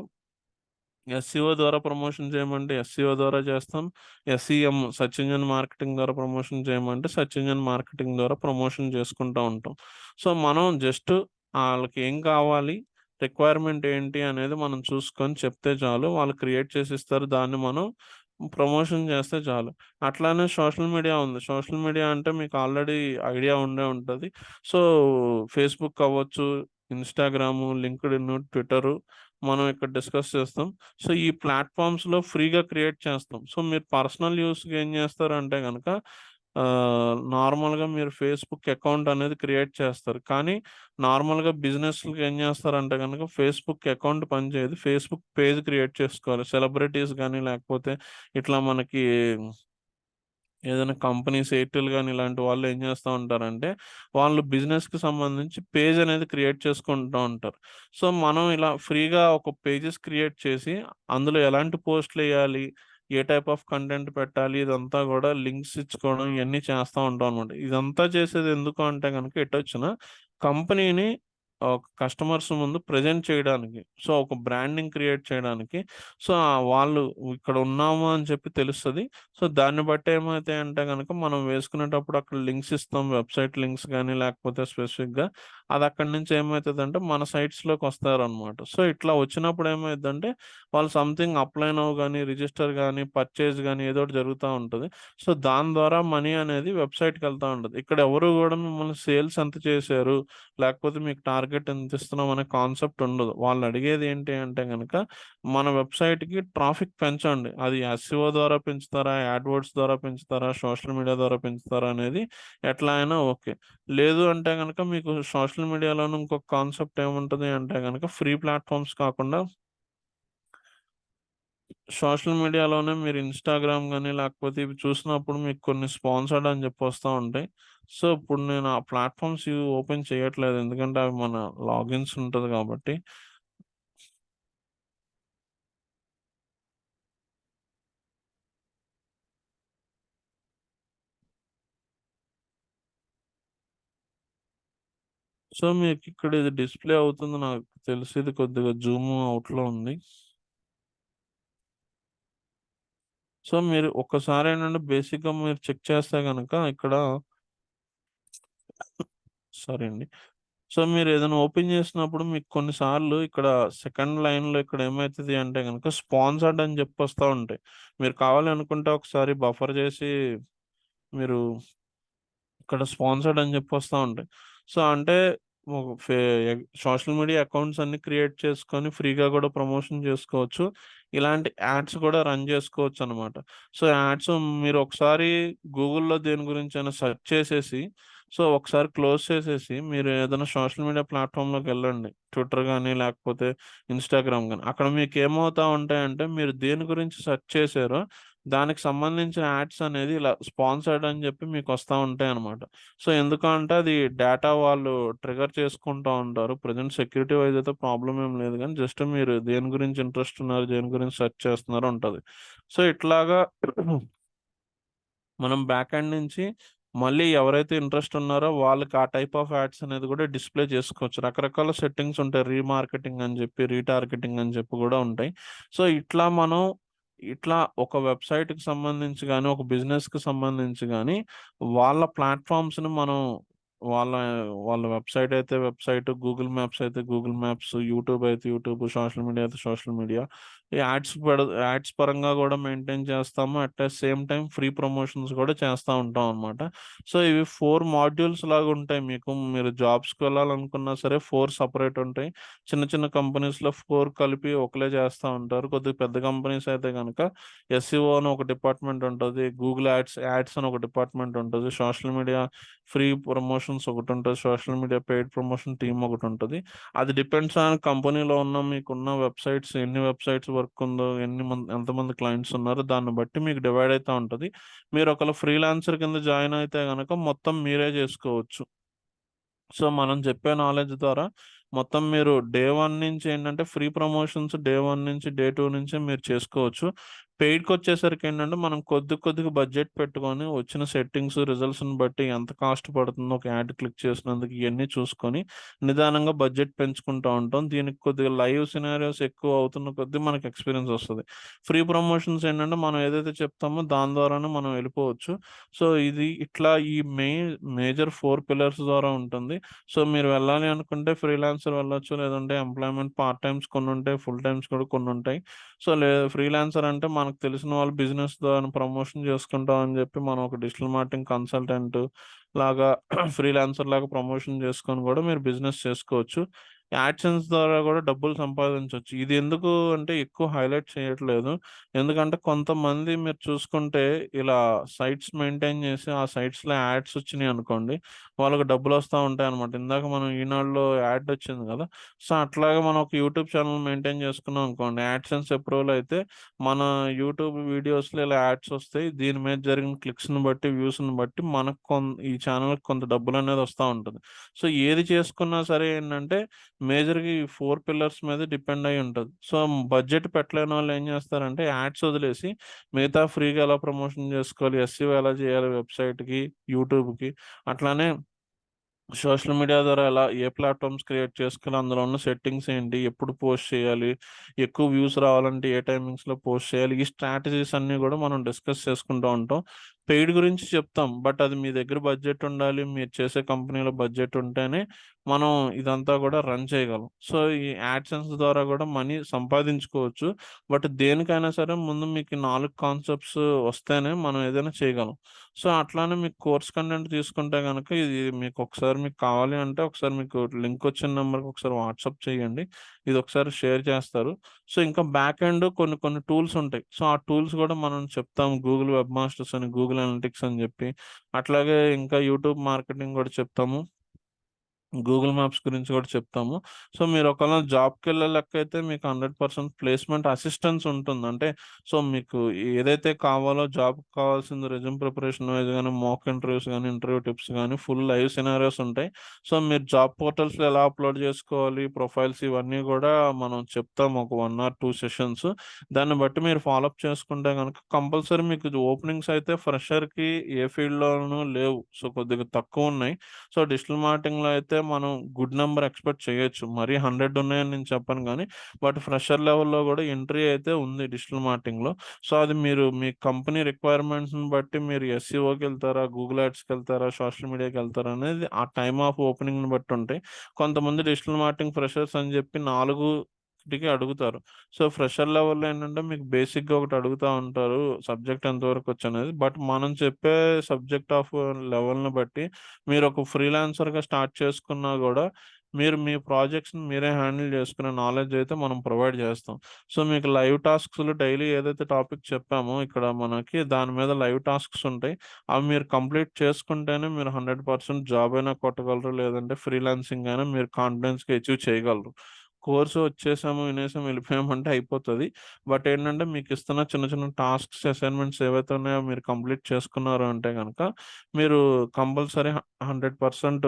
ఎస్‌సిఓ ద్వారా ప్రమోషన్ చేయమంటే ఎస్‌సిఓ ద్వారా చేస్తాం. ఎస్‌ఈఎం సెర్చ్ ఇంజిన్ మార్కెటింగ్ ద్వారా ప్రమోషన్ చేయమంటే సెర్చ్ ఇంజిన్ మార్కెటింగ్ ద్వారా ప్రమోషన్ చేసుకుంటా ఉంటాం. సో, మనం జస్ట్ ఆళ్ళకి ఏం కావాలి, రిక్వైర్మెంట్ ఏంటి అనేది మనం చూసుకొని చెప్తే చాలు. వాళ్ళు క్రియేట్ చేసిస్తారు. దాన్ని మనం ప్రమోషన్ చేస్తే చాలు. అట్లానే సోషల్ మీడియా ఉంది. సోషల్ మీడియా అంటే మీకు ఆల్రెడీ ఐడియా ఉండే ఉంటది. సో, ఫేస్‌బుక్ అవ్వచ్చు, ఇన్‌స్టాగ్రాము, లింక్డ్ఇన్, ట్విట్టరు మనం ఇక్కడ డిస్కస్ చేస్తాం. సో, ఈ ప్లాట్‌ఫార్మ్స్‌లో ఫ్రీగా క్రియేట్ చేస్తాం. సో, మీరు పర్సనల్ యూస్‌కి ఏం చేస్తారంటే గనక నార్మల్‌గా మీరు ఫేస్‌బుక్ అకౌంట్ అనేది క్రియేట్ చేస్తారు. కానీ నార్మల్‌గా బిజినెస్‌లకి ఏం చేస్తారంటే గనక ఫేస్‌బుక్ అకౌంట్ పనిచేయదు. ఫేస్‌బుక్ పేజ్ క్రియేట్ చేసుకోవాలి. సెలబ్రిటీస్ గాని లేకపోతే ఇట్లా మనకి ఏదైనా కంపెనీస్ ఎయిర్‌టెల్ గాని ఇలాంటి వాళ్ళు ఏం చేస్తా ఉంటారంటే, వాళ్ళు బిజినెస్‌కి సంబంధించి పేజ్ అనేది క్రియేట్ చేసుకుంటా ఉంటారు. సో, మనం ఇలా ఫ్రీగా ఒక పేజెస్ క్రియేట్ చేసి, అందులో ఎలాంటి పోస్ట్‌లెయ్యాలి, ఏ టైప్ ఆఫ్ కంటెంట్ పెట్టాలి, ఇదంతా గూడా లింక్స్ ఇచ్చుకోవడం ఇయన్నీ చేస్తా ఉంటాం అనమాట. ఇదంతా చేసేది ఎందుకు అంటే గనక ఎటొచ్చినా కంపెనీని కస్టమర్స్ ముందు ప్రెజెంట్ చేయడానికి. సో, ఒక బ్రాండింగ్ క్రియేట్ చేయడానికి. సో, వాళ్ళు ఇక్కడ ఉన్నాము అని చెప్పి తెలుస్తది. సో, దాన్ని బట్టి ఏమైతాయంటే గనక మనం వేసుకునేటప్పుడు అక్కడ లింక్స్ ఇస్తాం. వెబ్‌సైట్ లింక్స్ గాని, లేకపోతే స్పెసిఫిక్‌గా అది అక్కడి నుంచి ఏమైతదంటే మన సైట్స్‌లోకొస్తారనమాట. సో, ఇట్లా వచ్చినప్పుడు ఏమైద్దంటే వాళ్ళు సంథింగ్ అప్లై నౌ గాని, రిజిస్టర్ గాని, పర్చేజ్ గాని ఏదో ఒకటి జరుగుతా ఉంటది. సో, దాని ద్వారా మనీ అనేది వెబ్‌సైట్‌కెళ్తా ఉంటది. ఇక్కడ ఎవరు గూడా మిమ్మల్ని సేల్స్ ఎంత చేశారు, లేకపోతే మీకు టార్గెట్ ఎంత ఇస్తున్నాం అనే కాన్సెప్ట్ ఉండదు. వాళ్ళు అడిగేది ఏంటి అంటే గనక మన వెబ్‌సైట్‌కి ట్రాఫిక్ పెంచండి. అది ఎస్‌సిఓ ద్వారా పెంచుతారా, యాడ్‌వర్డ్స్ ద్వారా పెంచుతారా, సోషల్ మీడియా ద్వారా పెంచుతారా అనేది ఎట్లా అయినా ఓకే. లేదు అంటే గనక మీకు సోషల్ మీడియాలోనే ఇంకొక కాన్సెప్ట్ ఏముంటది అంటే గనక ఫ్రీ ప్లాట్‌ఫార్మ్స్ కాకుండా సోషల్ మీడియాలోనే మీరు ఇన్‌స్టాగ్రామ్ గాని, లేకపోతే ఇవి చూసినప్పుడు మీకు కొన్ని స్పాన్సర్డ్ అని చెప్పి వస్తా ఉంటాయి. సో, ఇప్పుడు నేను ఆ ప్లాట్‌ఫార్మ్స్ ఇవి ఓపెన్ చేయట్లేదు. ఎందుకంటే అవి మన లాగిన్స్ ఉంటది కాబట్టి. సో, మీకిక్కడ ఇది డిస్‌ప్లే అవుతుంది నాకు తెలిసి ఇది కొద్దిగా జూమ్ అవుట్‌లో ఉంది. సో, మీరు ఒక్కసారి ఏంటంటే బేసిక్‌గా మీరు చెక్ చేస్తే గనక ఇక్కడ సారీ అండి. సో, మీరేదైనా ఓపెన్ చేసినప్పుడు మీకు కొన్ని సార్లు ఇక్కడ సెకండ్ లైన్‌లో ఇక్కడ ఏమైతది అంటే గనక స్పాన్సర్డ్ అని చెప్పొస్తా ఉంటాయి. మీరు కావాలనుకుంటే ఒకసారి బఫర్ చేసి మీరు ఇక్కడ స్పాన్సర్డ్ అని చెప్పొస్తా ఉంటాయి. సో, అంటే ఒక సోషల్ మీడియా అకౌంట్స్ అన్నీ క్రియేట్ చేసుకొని ఫ్రీగా గూడా ప్రమోషన్ చేసుకోవచ్చు. ఇలాంటి యాడ్స్ కూడా రన్ చేసుకోవచ్చనమాట. సో, యాడ్స్ మీరు ఒకసారి గూగుల్‌లో దేని గురించైనా సెర్చ్ చేసేసి, సో, ఒకసారి క్లోజ్ చేసేసి మీరు ఏదైనా సోషల్ మీడియా ప్లాట్‌ఫార్మ్‌లోకెళ్ళండి. ట్విట్టర్ గాని, లేకపోతే ఇన్‌స్టాగ్రామ్ గాని. అక్కడ మీకేమవుతా ఉంటాయంటే మీరు దేని గురించి సెర్చ్ చేశారో దానికి సంబంధించిన యాడ్స్ అనేది ఇలా స్పాన్సర్డ్ అని చెప్పి మీకు వస్తూ ఉంటాయి అనమాట. సో ఎందుకంటే అది డేటా వాళ్ళు ట్రిగర్ చేసుకుంటూ ఉంటారు. ప్రజెంట్ సెక్యూరిటీ వైజ్ అయితే ప్రాబ్లం ఏం లేదు కానీ జస్ట్ మీరు దేని గురించి ఇంట్రెస్ట్ ఉన్నారు, దేని గురించి సెర్చ్ చేస్తున్నారో ఉంటుంది. సో ఇట్లాగా మనం బ్యాక్ ఎండ్ నుంచి మళ్ళీ ఎవరైతే ఇంట్రెస్ట్ ఉన్నారో వాళ్ళకి ఆ టైప్ ఆఫ్ యాడ్స్ అనేది కూడా డిస్ప్లే చేసుకోవచ్చు. రకరకాల సెట్టింగ్స్ ఉంటాయి. రీమార్కెటింగ్ అని చెప్పి, రీటార్గెటింగ్ అని చెప్పి కూడా ఉంటాయి. సో ఇట్లా ఒక వెబ్సైట్కి సంబంధించి కానీ, ఒక బిజినెస్కి సంబంధించి కానీ వాళ్ళ ప్లాట్ఫామ్స్ని మనం వాళ్ళ వాళ్ళ వెబ్సైట్ అయితే వెబ్సైట్, గూగుల్ మ్యాప్స్ అయితే గూగుల్ మ్యాప్స్, యూట్యూబ్ అయితే యూట్యూబ్, సోషల్ మీడియా అయితే సోషల్ మీడియా, ఈ యాడ్స్ పరంగా కూడా మెయింటైన్ చేస్తాము. At the same time free promotions కూడా చేస్తూ ఉంటాం అనమాట. సో ఇవి 4 మాడ్యూల్స్ లాగా ఉంటాయి మీకు. మీరు జాబ్స్కి వెళ్ళాలనుకున్నా సరే 4 సపరేట్ ఉంటాయి. చిన్న చిన్న కంపెనీస్లో 4 కలిపి ఒకలే చేస్తూ ఉంటారు. కొద్దిగా పెద్ద కంపెనీస్ అయితే కనుక ఎస్ఈఓ అని ఒక డిపార్ట్మెంట్ ఉంటుంది, గూగుల్ యాడ్స్ అని ఒక డిపార్ట్మెంట్ ఉంటుంది, సోషల్ మీడియా ఫ్రీ ప్రమోషన్స్ ఒకటి ఉంటుంది, social media paid promotion team ఒకటి ఉంటుంది. అది డిపెండ్స్ ఆన్ కంపెనీలో ఉన్న మీకున్న వెబ్సైట్స్, ఎన్ని వెబ్సైట్స్ వర్క్ ఉందో, ఎంతమంది క్లయింట్స్ ఉన్నారో దాన్ని బట్టి మీకు డివైడ్ అవుతూ ఉంటుంది. మీరు ఒకవేళ ఫ్రీలాన్సర్ కింద జాయిన్ అయితే కనుక మొత్తం మీరే చేసుకోవచ్చు. సో మనం చెప్పే నాలెడ్జ్ ద్వారా మొత్తం మీరు డే 1 నుంచి ఏంటంటే ఫ్రీ ప్రమోషన్స్ డే 1 నుంచి డే 2 నుంచి మీరు చేసుకోవచ్చు. పెయిడ్కి వచ్చేసరికి ఏంటంటే మనం కొద్దిగా బడ్జెట్ పెట్టుకొని వచ్చిన సెట్టింగ్స్, రిజల్ట్స్ని బట్టి ఎంత కాస్ట్ పడుతుందో ఒక యాడ్ క్లిక్ చేసినందుకు ఇవన్నీ చూసుకొని నిదానంగా బడ్జెట్ పెంచుకుంటూ ఉంటాం. దీనికి కొద్దిగా లైవ్ సినారియోస్ ఎక్కువ అవుతున్న కొద్దీ మనకి ఎక్స్పీరియన్స్ వస్తుంది. ఫ్రీ ప్రమోషన్స్ ఏంటంటే మనం ఏదైతే చెప్తామో దాని ద్వారానే మనం వెళ్ళిపోవచ్చు. సో ఇది ఇట్లా ఈ మేజర్ 4 పిల్లర్స్ ద్వారా ఉంటుంది. సో మీరు వెళ్ళాలి అనుకుంటే ఫ్రీలాన్సర్ వెళ్ళొచ్చు, లేదంటే ఎంప్లాయ్మెంట్ పార్ట్ టైమ్స్ కొన్ని ఉంటాయి, ఫుల్ టైమ్స్ కూడా కొన్ని ఉంటాయి. సో ఫ్రీలాన్సర్ అంటే మనకు తెలిసిన వాళ్ళు బిజినెస్ ద్వారా ప్రమోషన్ చేసుకుంటాం అని చెప్పి మనం ఒక డిజిటల్ మార్కెటింగ్ కన్సల్టెంట్ లాగా ఫ్రీలాన్సర్ లాగా ప్రమోషన్ చేసుకొని కూడా మీరు బిజినెస్ చేసుకోవచ్చు. యాడ్సెన్స్ ద్వారా కూడా డబ్బులు సంపాదించవచ్చు. ఇది ఎందుకు అంటే ఎక్కువ హైలైట్ చేయట్లేదు. ఎందుకంటే కొంతమంది మీరు చూసుకుంటే ఇలా సైట్స్ మెయింటైన్ చేసి ఆ సైట్స్‌లో యాడ్స్ వచ్చినాయి అనుకోండి, వాళ్ళకి డబ్బులు వస్తా ఉంటాయన్నమాట. ఇందాక మనం ఈనాడులో యాడ్ వచ్చింది కదా! సో అట్లాగే మనం ఒక యూట్యూబ్ ఛానల్ మెయింటైన్ చేసుకున్నాం అనుకోండి, యాడ్సెన్స్ అప్రూవల్ అయితే మన యూట్యూబ్ వీడియోస్‌లో ఇలా యాడ్స్ వస్తాయి. దీని మీద జరిగిన క్లిక్స్‌ని బట్టి, వ్యూస్‌ని బట్టి మనకు ఈ ఛానల్‌కి కొంత డబ్బులనేది వస్తా ఉంటది. సో ఏది చేసుకున్నా సరే ఏంటంటే మేజర్‌గా ఈ 4 పిల్లర్స్ మీద డిపెండ్ అయ్యి ఉంటది. సో బడ్జెట్ పెట్టలేనోళ్ళు ఏం చేస్తారంటే యాడ్స్ వదిలేసి మిగతా ఫ్రీగా ఎలా ప్రమోషన్ చేసుకోవాలి, ఎస్‌ఈఓ ఎలా చేయాలి వెబ్‌సైట్‌కి, యూట్యూబ్‌కి, అట్లానే సోషల్ మీడియా ద్వారా ఎలా ఏ ప్లాట్‌ఫార్మ్స్ క్రియేట్ చేసుకోవాలి, అందులో ఉన్న సెట్టింగ్స్ ఏంటి, ఎప్పుడు పోస్ట్ చేయాలి, ఎక్కువ వ్యూస్ రావాలంటే ఏ టైమింగ్స్‌లో పోస్ట్ చేయాలి, ఈ స్ట్రాటజీస్ అన్నీ కూడా మనం డిస్కస్ చేసుకుంటూ ఉంటాం. పెయిడ్ గురించి చెప్తాం. బట్ అది మీ దగ్గర బడ్జెట్ ఉండాలి. మీరు చేసే కంపెనీలో బడ్జెట్ ఉంటేనే మనం ఇదంతా కూడా రన్ చేయగలం. సో ఈ యాడ్సెన్స్ ద్వారా కూడా మనీ సంపాదించుకోవచ్చు. బట్ దేనికైనా సరే ముందు మీకు 4 కాన్సెప్ట్స్ వస్తేనే మనం ఏదైనా చేయగలం. సో అట్లానే మీకు కోర్స్ కంటెంట్ తీసుకుంటే గనక ఇది మీకు ఒకసారి మీకు కావాలి అంటే ఒకసారి మీకు లింక్ వచ్చిన నెంబర్‌కి ఒకసారి వాట్సాప్ చేయండి. ఇది ఒకసారి షేర్ చేస్తారు. సో ఇంకా బ్యాక్ ఎండ్ కొన్ని టూల్స్ ఉంటాయి. సో ఆ టూల్స్ కూడా మనం చెప్తాం. గూగుల్ వెబ్ మాస్టర్స్ అని, గూగుల్ అనలిటిక్స్ అని చెప్పి, అట్లాగే ఇంకా యూట్యూబ్ మార్కెటింగ్ కూడా చెప్తాము. గూగుల్ మ్యాప్స్ గురించి కూడా చెప్తాము. సో మీరు ఒకవేళ జాబ్‌కెళ్ళే లెక్కయితే మీకు 100% ప్లేస్‌మెంట్ అసిస్టెన్స్ ఉంటుంది. అంటే సో మీకు ఏదైతే కావాలో జాబ్‌కి కావాల్సింది రెజ్యూమ్ ప్రిపరేషన్ వైస్ గాని, మాక్ ఇంటర్వ్యూస్ గాని, ఇంటర్వ్యూ టిప్స్ గాని, ఫుల్ లైవ్ సినారియోస్ ఉంటాయి. సో మీరు జాబ్ పోర్టల్స్‌లో ఎలా అప్‌లోడ్ చేసుకోవాలి, ప్రొఫైల్స్ ఇవన్నీ కూడా మనం చెప్తాం ఒక 1 ఆర్ 2 సెషన్స్. దాన్ని బట్టి మీరు ఫాలో అప్ చేసుకుంటే గనుక కంపల్సరీ మీకు ఓపెనింగ్స్ అయితే ఫ్రెషర్‌కి ఏ ఫీల్డ్‌లోనూ లేవు. సో కొద్దిగా తక్కువున్నాయి. సో డిజిటల్ మార్కెటింగ్‌లో అయితే మనం గుడ్ నంబర్ ఎక్స్‌పెక్ట్ చేయొచ్చు. మరీ 100 ఉన్నాయని నేను చెప్పను గానీ, బట్ ఫ్రెషర్ లెవెల్‌లో గూడా ఎంట్రీ అయితే ఉంది డిజిటల్ మార్కెటింగ్‌లో. సో అది మీరు మీ కంపెనీ రిక్వైర్మెంట్స్‌ని బట్టి మీరు ఎస్‌ఈఓకెళ్తారా, గూగుల్ యాడ్స్‌కెళ్తారా, సోషల్ మీడియాకెళ్తారా అనేది ఆ టైమ్ ఆఫ్ ఓపెనింగ్‌ని బట్టి ఉంటాయి. కొంతమంది డిజిటల్ మార్కెటింగ్ ఫ్రెషర్స్ అని జెప్పి 4కి అడుగుతారు. సో ఫ్రెషర్ లెవెల్‌లో ఏంటంటే మీకు బేసిక్‌గా ఒకటి అడుగుతా ఉంటారు. సబ్జెక్ట్ ఎంతవరకొచ్చనేది. బట్ మనం చెప్పే సబ్జెక్ట్ ఆఫ్ లెవెల్‌ని బట్టి మీరొక ఫ్రీలాన్సర్‌గా స్టార్ట్ చేసుకున్నా గూడా, మీరు మీ ప్రాజెక్ట్స్‌ని మీరే హ్యాండిల్ చేసుకునే నాలెడ్జ్ అయితే మనం ప్రొవైడ్ చేస్తాం. సో మీకు లైవ్ టాస్క్స్‌లో డైలీ ఏదైతే టాపిక్ చెప్పామో ఇక్కడ మనకి దాని మీద లైవ్ టాస్క్స్ ఉంటాయి. అవి మీరు కంప్లీట్ చేసుకుంటేనే మీరు 100% జాబ్ అయినా కొట్టగలరు. లేదంటే ఫ్రీలాన్సింగ్ అయినా మీరు కాన్ఫిడెన్స్‌గా అచీవ్ చేయగలరు. కోర్సు వచ్చేసాము, వినేసాము, వెళ్ళిపోయామంటే అయిపోతది. బట్ ఏంటంటే మీకిస్తున్న చిన్న చిన్న టాస్క్స్, అసైన్‌మెంట్స్ ఏవైతే ఉన్నాయో మీరు కంప్లీట్ చేసుకున్నారు అంటే గనక మీరు కంపల్సరీ 100%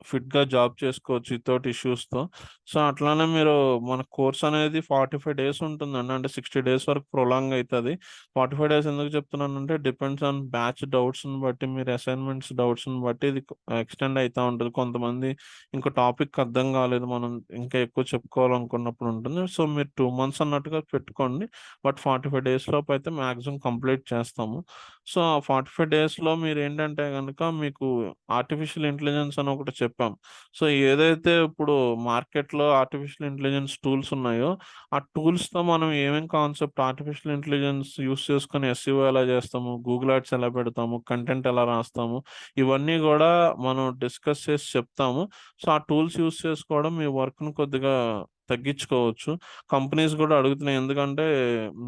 ఫిట్‌గా జాబ్ చేసుకోవచ్చు వితౌట్ ఇష్యూస్‌తో. సో, అట్లానే మీరు మన కోర్స్ అనేది 45 డేస్ ఉంటుందండి. అంటే 60 డేస్ వరకు ప్రొలాంగ్ అయితది. 45 డేస్ ఎందుకు చెప్తున్నానంటే డిపెండ్స్ ఆన్ బ్యాచ్ డౌట్స్‌ని బట్టి, మీరు అసైన్‌మెంట్స్ డౌట్స్‌ని బట్టి ఇది ఎక్స్‌టెండ్ అయితా ఉంటది. కొంతమంది ఇంకో టాపిక్ అర్థం కాలేదు, మనం ఇంకా ఎక్కువ చెప్పుకోవాలనుకున్నప్పుడు ఉంటుంది. సో, మీరు 2 మంత్స్ అన్నట్టుగా పెట్టుకోండి. బట్ 45 డేస్ లోపు అయితే మాక్సిమం కంప్లీట్ చేస్తాము. సో, ఆ 45 డేస్‌లో మీరేంటంటే గనక మీకు ఆర్టిఫిషియల్ ఇంటెలిజెన్స్ అని ఒకటి చెప్పాం. సో, ఏదైతే ఇప్పుడు మార్కెట్‌లో ఆర్టిఫిషియల్ ఇంటెలిజెన్స్ టూల్స్ ఉన్నాయో, ఆ టూల్స్‌తో మనం ఏమేం కాన్సెప్ట్ ఆర్టిఫిషియల్ ఇంటెలిజెన్స్ యూజ్ చేసుకొని ఎస్‌ఈఓ ఎలా చేస్తాము, గూగుల్ యాడ్స్ ఎలా పెడతాము, కంటెంట్ ఎలా రాస్తాము, ఇవన్నీ గూడా మనం డిస్కస్ చేసి చెప్తాము. సో, ఆ టూల్స్ యూజ్ చేసుకోవడం మీ వర్క్‌ని కొద్దిగా తగ్గించుకోవచ్చు. కంపెనీస్ గూడా అడుగుతున్నాయి. ఎందుకంటే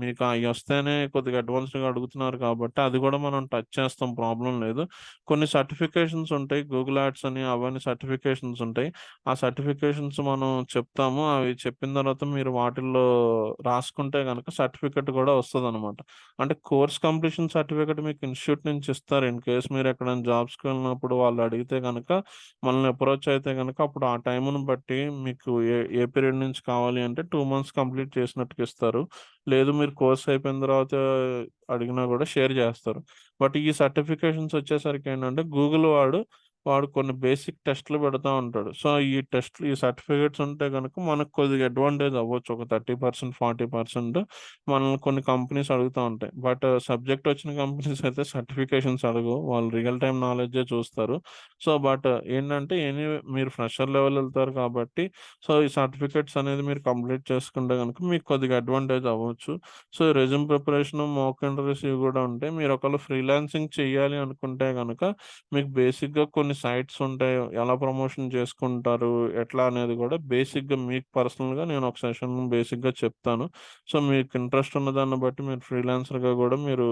మీకు అయ్యొస్తేనే కొద్దిగా అడ్వాన్స్డ్‌గా అడుగుతున్నారు కాబట్టి, అది గూడా మనం టచ్ చేస్తాం, ప్రాబ్లమ్ లేదు. కొన్ని సర్టిఫికేషన్స్ ఉంటాయి. గూగుల్ యాడ్స్ అని అవన్నీ సర్టిఫికేషన్స్ ఉంటాయి. ఆ సర్టిఫికేషన్స్ మనం చెప్తాము. అవి చెప్పిన తర్వాత మీరు వాటిల్లో రాసుకుంటే గనక సర్టిఫికేట్ గూడా వస్తదనమాట. అంటే కోర్స్ కంప్లీషన్ సర్టిఫికేట్ మీకు ఇన్‌స్టిట్యూట్ నుంచి ఇస్తారు. ఇన్ కేస్ మీరు ఎక్కడైనా జాబ్స్‌కి వెళ్ళినప్పుడు వాళ్ళు అడిగితే గనక, మనల్ని అప్రోచ్ అయితే గనక అప్పుడు ఆ టైముని బట్టి మీకు ఏ పీరియడ్ నుంచి కావాలి అంటే 2 మంత్స్ కంప్లీట్ చేసినట్టుగా ఇస్తారు. లేదు మీరు కోర్స్ అయిపోయిన తర్వాత అడిగినా గూడా షేర్ జేస్తారు. బట్ ఈ సర్టిఫికేషన్స్ వచ్చేసరికి ఏంటంటే గూగుల్ వాడు కొన్ని బేసిక్ టెస్ట్‌లు పెడతా ఉంటాడు. సో, ఈ సర్టిఫికేట్స్ ఉంటే గనక మనకు కొద్దిగా అడ్వాంటేజ్ అవ్వచ్చు. ఒక 30%, 40% మనల్ని కొన్ని కంపెనీస్ అడుగుతా ఉంటాయి. బట్ సబ్జెక్ట్ వచ్చిన కంపెనీస్ అయితే సర్టిఫికేషన్స్ అడగవు. వాళ్ళు రియల్ టైమ్ నాలెడ్జే చూస్తారు. సో, బట్ ఏంటంటే ఎనీవే మీరు ఫ్రెషర్ లెవెల్ ఎళ్తారు కాబట్టి, సో, ఈ సర్టిఫికేట్స్ అనేది మీరు కంప్లీట్ చేసుకుంటే గనుక మీకు కొద్దిగా అడ్వాంటేజ్ అవ్వచ్చు. So, resume preparation, mock interviews ఇవి గూడా ఉంటాయి. మీరు ఒకవేళ ఫ్రీలాన్సింగ్ చెయ్యాలి అనుకుంటే గనక మీకు బేసిక్‌గా కొన్ని సైట్స్ ఉంటాయి. ఎలా ప్రమోషన్ చేసుకుంటారు, ఎట్లా అనేది గూడా బేసిక్‌గా మీకు పర్సనల్‌గా నేను ఒక సెషన్ బేసిక్‌గా చెప్తాను. సో, మీకు ఇంట్రెస్ట్ ఉన్న దాన్ని బట్టి మీరు ఫ్రీలాన్సర్‌గా గూడా మీరు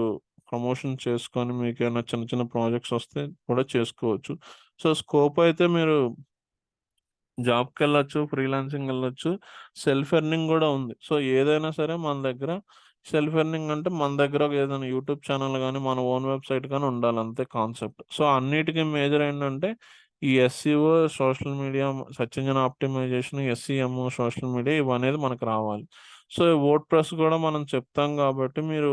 ప్రమోషన్ చేసుకొని మీకేమైనా చిన్న చిన్న ప్రాజెక్ట్స్ వస్తే కూడా చేసుకోవచ్చు. సో, స్కోప్ అయితే మీరు జాబ్‌కెళ్ళొచ్చు, ఫ్రీలాన్సింగ్ ఎళ్ళొచ్చు, సెల్ఫ్ ఎర్నింగ్ గూడా ఉంది. సో, ఏదైనా సరే మన దగ్గర సెల్ఫ్ ఎర్నింగ్ అంటే మన దగ్గర ఒక ఏదైనా యూట్యూబ్ ఛానెల్ గాని, మన ఓన్ వెబ్‌సైట్ గాని ఉండాలి, అంతే కాన్సెప్ట్. సో, అన్నిటికి మేజర్ ఏంటంటే ఈ SEO, social media, search engine optimisation, SEM, social media ఇవనేది మనకు రావాలి. సో, వర్డ్ ప్రెస్ గూడా మనం చెప్తాం గాబట్టి మీరు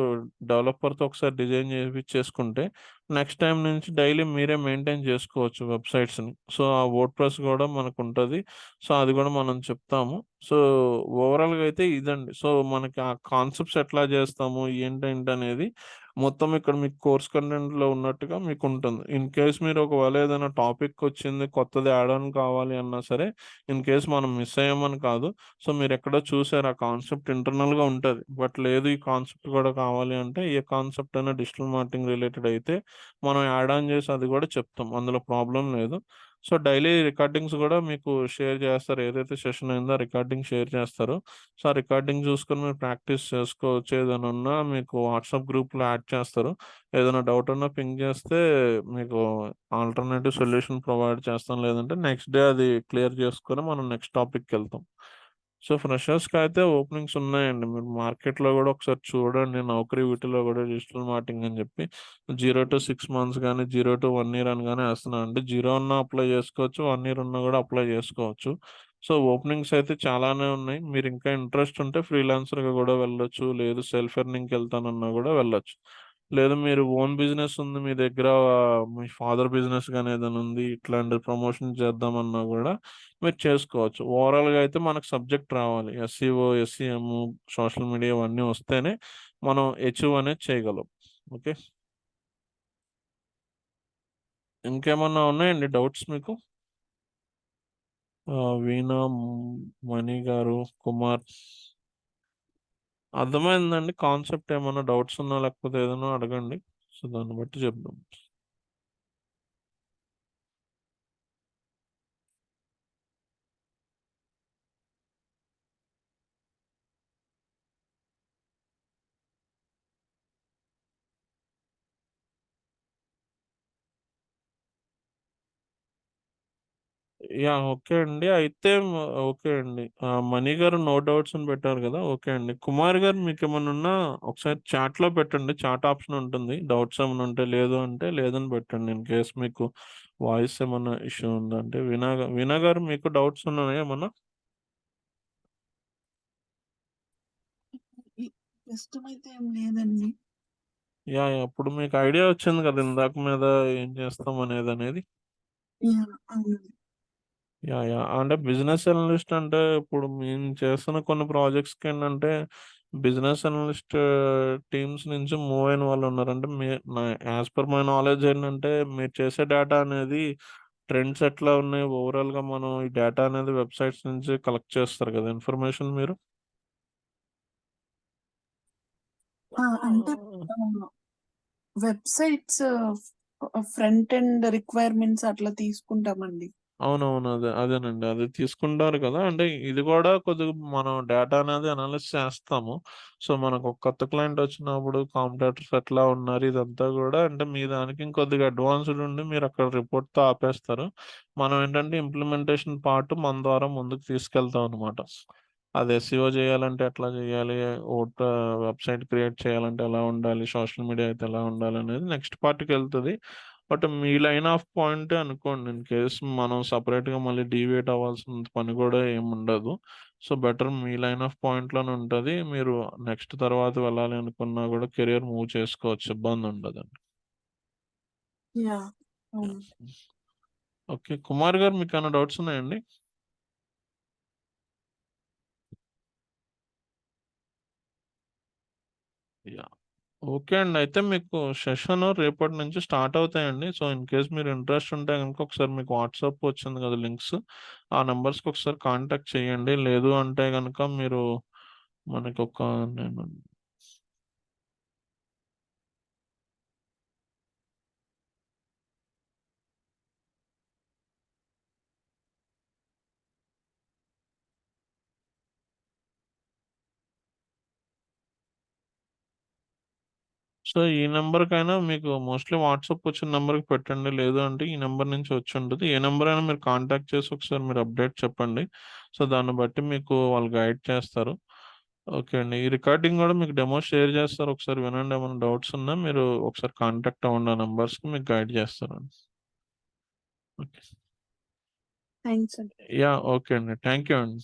డెవలపర్‌తో ఒకసారి డిజైన్ చేపిచ్చేసుకుంటే నెక్స్ట్ టైమ్ నుంచి డైలీ మీరే మెయింటైన్ చేసుకోవచ్చు వెబ్‌సైట్స్‌ని. సో, ఆ వర్డ్ ప్రెస్ గూడా మనకుంటది. సో, అది గూడా మనం చెప్తాము. సో, ఓవరాల్‌గా అయితే ఇదండి. సో, మనకి ఆ కాన్సెప్ట్స్ ఎట్లా జేస్తాము, ఏంటనేది మొత్తం ఇక్కడ మీకు కోర్స్ కంటెంట్‌లో ఉన్నట్టుగా మీకుంటుంది. ఇన్ కేస్ మీరు ఒకవేళ ఏదైనా టాపికొచ్చింది, కొత్తది యాడ్ ఆన్ కావాలి అన్నా సరే, ఇన్ కేస్ మనం మిస్ అయ్యామని కాదు. సో, మీరెక్కడో చూసారు ఆ కాన్సెప్ట్ ఇంటర్నల్‌గా ఉంటది. బట్ లేదు ఈ కాన్సెప్ట్ గూడా కావాలి అంటే, ఏ కాన్సెప్ట్ అయినా డిజిటల్ మార్కెటింగ్ రిలేటెడ్ అయితే మనం యాడ్ ఆన్ చేసి అది గూడా చెప్తాం. అందులో ప్రాబ్లమ్ లేదు. సో, డైలీ రికార్డింగ్స్ గూడా మీకు షేర్ చేస్తారు. ఏదైతే సెషన్ అయిందో ఆ రికార్డింగ్ షేర్ చేస్తారు. సో, ఆ రికార్డింగ్ చూసుకొని మీరు ప్రాక్టీస్ చేసుకోవచ్చు. ఏదైనా ఉన్నా మీకు వాట్సాప్ గ్రూప్‌లో యాడ్ చేస్తారు. ఏదైనా డౌట్ ఉన్నా పింగ్ చేస్తే మీకు ఆల్టర్‌నేటివ్ సొల్యూషన్ ప్రొవైడ్ చేస్తాం. లేదంటే నెక్స్ట్ డే అది క్లియర్ చేసుకొని మనం నెక్స్ట్ టాపిక్‌కెళ్తాం. సో, ఫ్రెషర్స్‌కయితే ఓపెనింగ్స్ ఉన్నాయండి. మీరు మార్కెట్‌లో గూడా ఒకసారి చూడండి. నౌకరీ వీటిలో గూడా డిజిటల్ మార్కెటింగ్ అని జెప్పి 0-6 మంత్స్ గాని, 0-1 ఇయర్ అని గాని ఏస్తున్నారండి. 0 ఉన్నా అప్లై జేసుకోవచ్చు. 1 ఇయర్ ఉన్నా గూడా అప్లై జేసుకోవచ్చు. సో, ఓపెనింగ్స్ అయితే చాలానే ఉన్నాయి. మీరింకా ఇంట్రెస్ట్ ఉంటే ఫ్రీలాన్సర్‌గా గూడా వెళ్ళొచ్చు. లేదు సెల్ఫ్ ఎర్నింగ్‌కెళ్తానన్నా గూడా వెళ్ళొచ్చు. లేదు మీరు ఓన్ బిజినెస్ ఉంది మీ దగ్గర, మీ ఫాదర్ బిజినెస్ గాని ఏదైనా ఉంది, ఇట్లాంటి ప్రమోషన్ చేద్దామన్నా గూడా మీరు చేసుకోవచ్చు. ఓవరాల్‌గా అయితే మనకు సబ్జెక్ట్ రావాలి. ఎస్‌ఈఓ, ఎస్‌ఈఎం, సోషల్ మీడియా ఇవన్నీ వస్తేనే మనం అచీవ్ అనేది చేయగలం. ఓకే. ఇంకేమన్నా ఉన్నాయండి డౌట్స్ మీకు? వీణా, మణి గారు, కుమార్ అర్థమైందండి. కాన్సెప్ట్ ఏమన్నా డౌట్స్ ఉన్నా లేకపోతే ఏదైనా అడగండి. సో, దాన్ని బట్టి చెప్దాం. ఓకే అండి. అయితే ఓకే అండి. మణి గారు నో డౌట్స్ అని పెట్టారు కదా! ఓకే అండి. కుమార్ గారు మీకేమన్నా ఉన్నా ఒకసారి చాట్‌లో పెట్టండి. చాట్ ఆప్షన్ ఉంటుంది. డౌట్స్ ఏమన్నా ఉంటే లేదు అంటే లేదని పెట్టండి. ఇన్ కేస్ మీకు వాయిస్ ఏమన్నా ఇష్యూ ఉందంటే. వీణా గారు మీకు డౌట్స్ ఉన్నాయా ఏమన్నా? ప్రస్తుతం అయితే ఏం లేదండి. ఇప్పుడు మీకు ఐడియా వచ్చింది కదా! ఇందాక మీద ఏం చేస్తాం అనేదనేది. అవునండి. అంటే బిజినెస్ అనలిస్ట్ అంటే ఇప్పుడు మేము చేస్తున్న కొన్ని ప్రాజెక్ట్స్‌కి ఏంటంటే బిజినెస్ అనలిస్ట్ టీమ్స్ నుంచి మూవ్ అయిన వాళ్ళు ఉన్నారు. అంటే యాస్ పర్ మై నాలెడ్జ్ ఏంటంటే మీరు చేసే డేటా అనేది ట్రెండ్స్ ఎట్లా ఉన్నాయి ఓవరాల్‌గా మనం ఈ డేటా అనేది వెబ్‌సైట్స్ నుంచి కలెక్ట్ చేస్తారు కదా! ఇన్ఫర్మేషన్ మీరు. అంటే వెబ్‌సైట్స్ ఫ్రంట్ ఎండ్ రిక్వైర్మెంట్స్ అట్లా తీసుకుంటామండి. అవునవును. అదేనండి. అది తీసుకుంటారు కదా! అంటే ఇది కూడా కొద్దిగా మనం డేటా అనేది అనాలిసిస్ చేస్తాము. సో, మనకు ఒక కొత్త క్లయింట్ వచ్చినప్పుడు కాంపిటీటర్స్ ఎట్లా ఉన్నారు ఇదంతా కూడా అంటే మీ దానికి ఇంకొద్దిగా అడ్వాన్స్‌డ్ ఉండి మీరు అక్కడ రిపోర్ట్‌తో ఆపేస్తారు. మనం ఏంటంటే ఇంప్లిమెంటేషన్ పార్ట్ మన ద్వారా ముందుకు తీసుకెళ్తాం అనమాట. అది ఎస్‌ఈఓ చేయాలంటే ఎట్లా చేయాలి? వెబ్‌సైట్ క్రియేట్ చేయాలంటే ఎలా ఉండాలి? సోషల్ మీడియా అయితే ఎలా ఉండాలనేది నెక్స్ట్ పార్ట్‌కెళ్తది. బట్ మీ లైన్ ఆఫ్ పాయింటే అనుకోండి. ఇన్ కేస్ మనం సెపరేట్‌గా మళ్ళీ డీవియేట్ అవ్వాల్సినంత పని కూడా ఏముండదు. సో, బెటర్ మీ లైన్ ఆఫ్ పాయింట్‌లోనే ఉంటది. మీరు నెక్స్ట్ తర్వాత వెళ్ళాలి అనుకున్నా కూడా కెరియర్ మూవ్ చేసుకోవచ్చు. ఇబ్బందుండదండి. అవును. ఓకే. కుమార్ గారు మీకేమైనా డౌట్స్ ఉన్నాయండి? యాహ్! ఓకే అండి. అయితే మీకు సెషన్ రేపటి నుంచి స్టార్ట్ అవుతాయండి. సో, ఇన్ కేస్ మీరు ఇంట్రెస్ట్ ఉంటే గనుక ఒకసారి మీకు వాట్సాప్ వచ్చింది కదా లింక్స్. ఆ నంబర్స్‌కి ఒకసారి కాంటాక్ట్ చేయండి. లేదు అంటే గనుక మీరు మనకొక నేను సో, ఈ నంబర్‌కైనా మీకు మోస్ట్‌లీ వాట్సాప్ వచ్చిన నంబర్‌కి పెట్టండి. లేదు అంటే ఈ నంబర్ నుంచి వచ్చుంటది. ఏ నంబర్ అయినా మీరు కాంటాక్ట్ చేసి ఒకసారి మీరు అప్డేట్ చెప్పండి. సో, దాన్ని బట్టి మీకు వాళ్ళు గైడ్ చేస్తారు. ఓకే అండి. ఈ రికార్డింగ్ గూడా మీకు డెమో షేర్ చేస్తారు. ఒకసారి వినండి. ఏమైనా డౌట్స్ ఉన్నా మీరు ఒకసారి కాంటాక్ట్ అవ్వండి. ఆ నంబర్స్‌కి మీకు గైడ్ చేస్తారండి. ఓకే. థాంక్స్ అండి. ఓకే అండి. థాంక్ యూ అండి.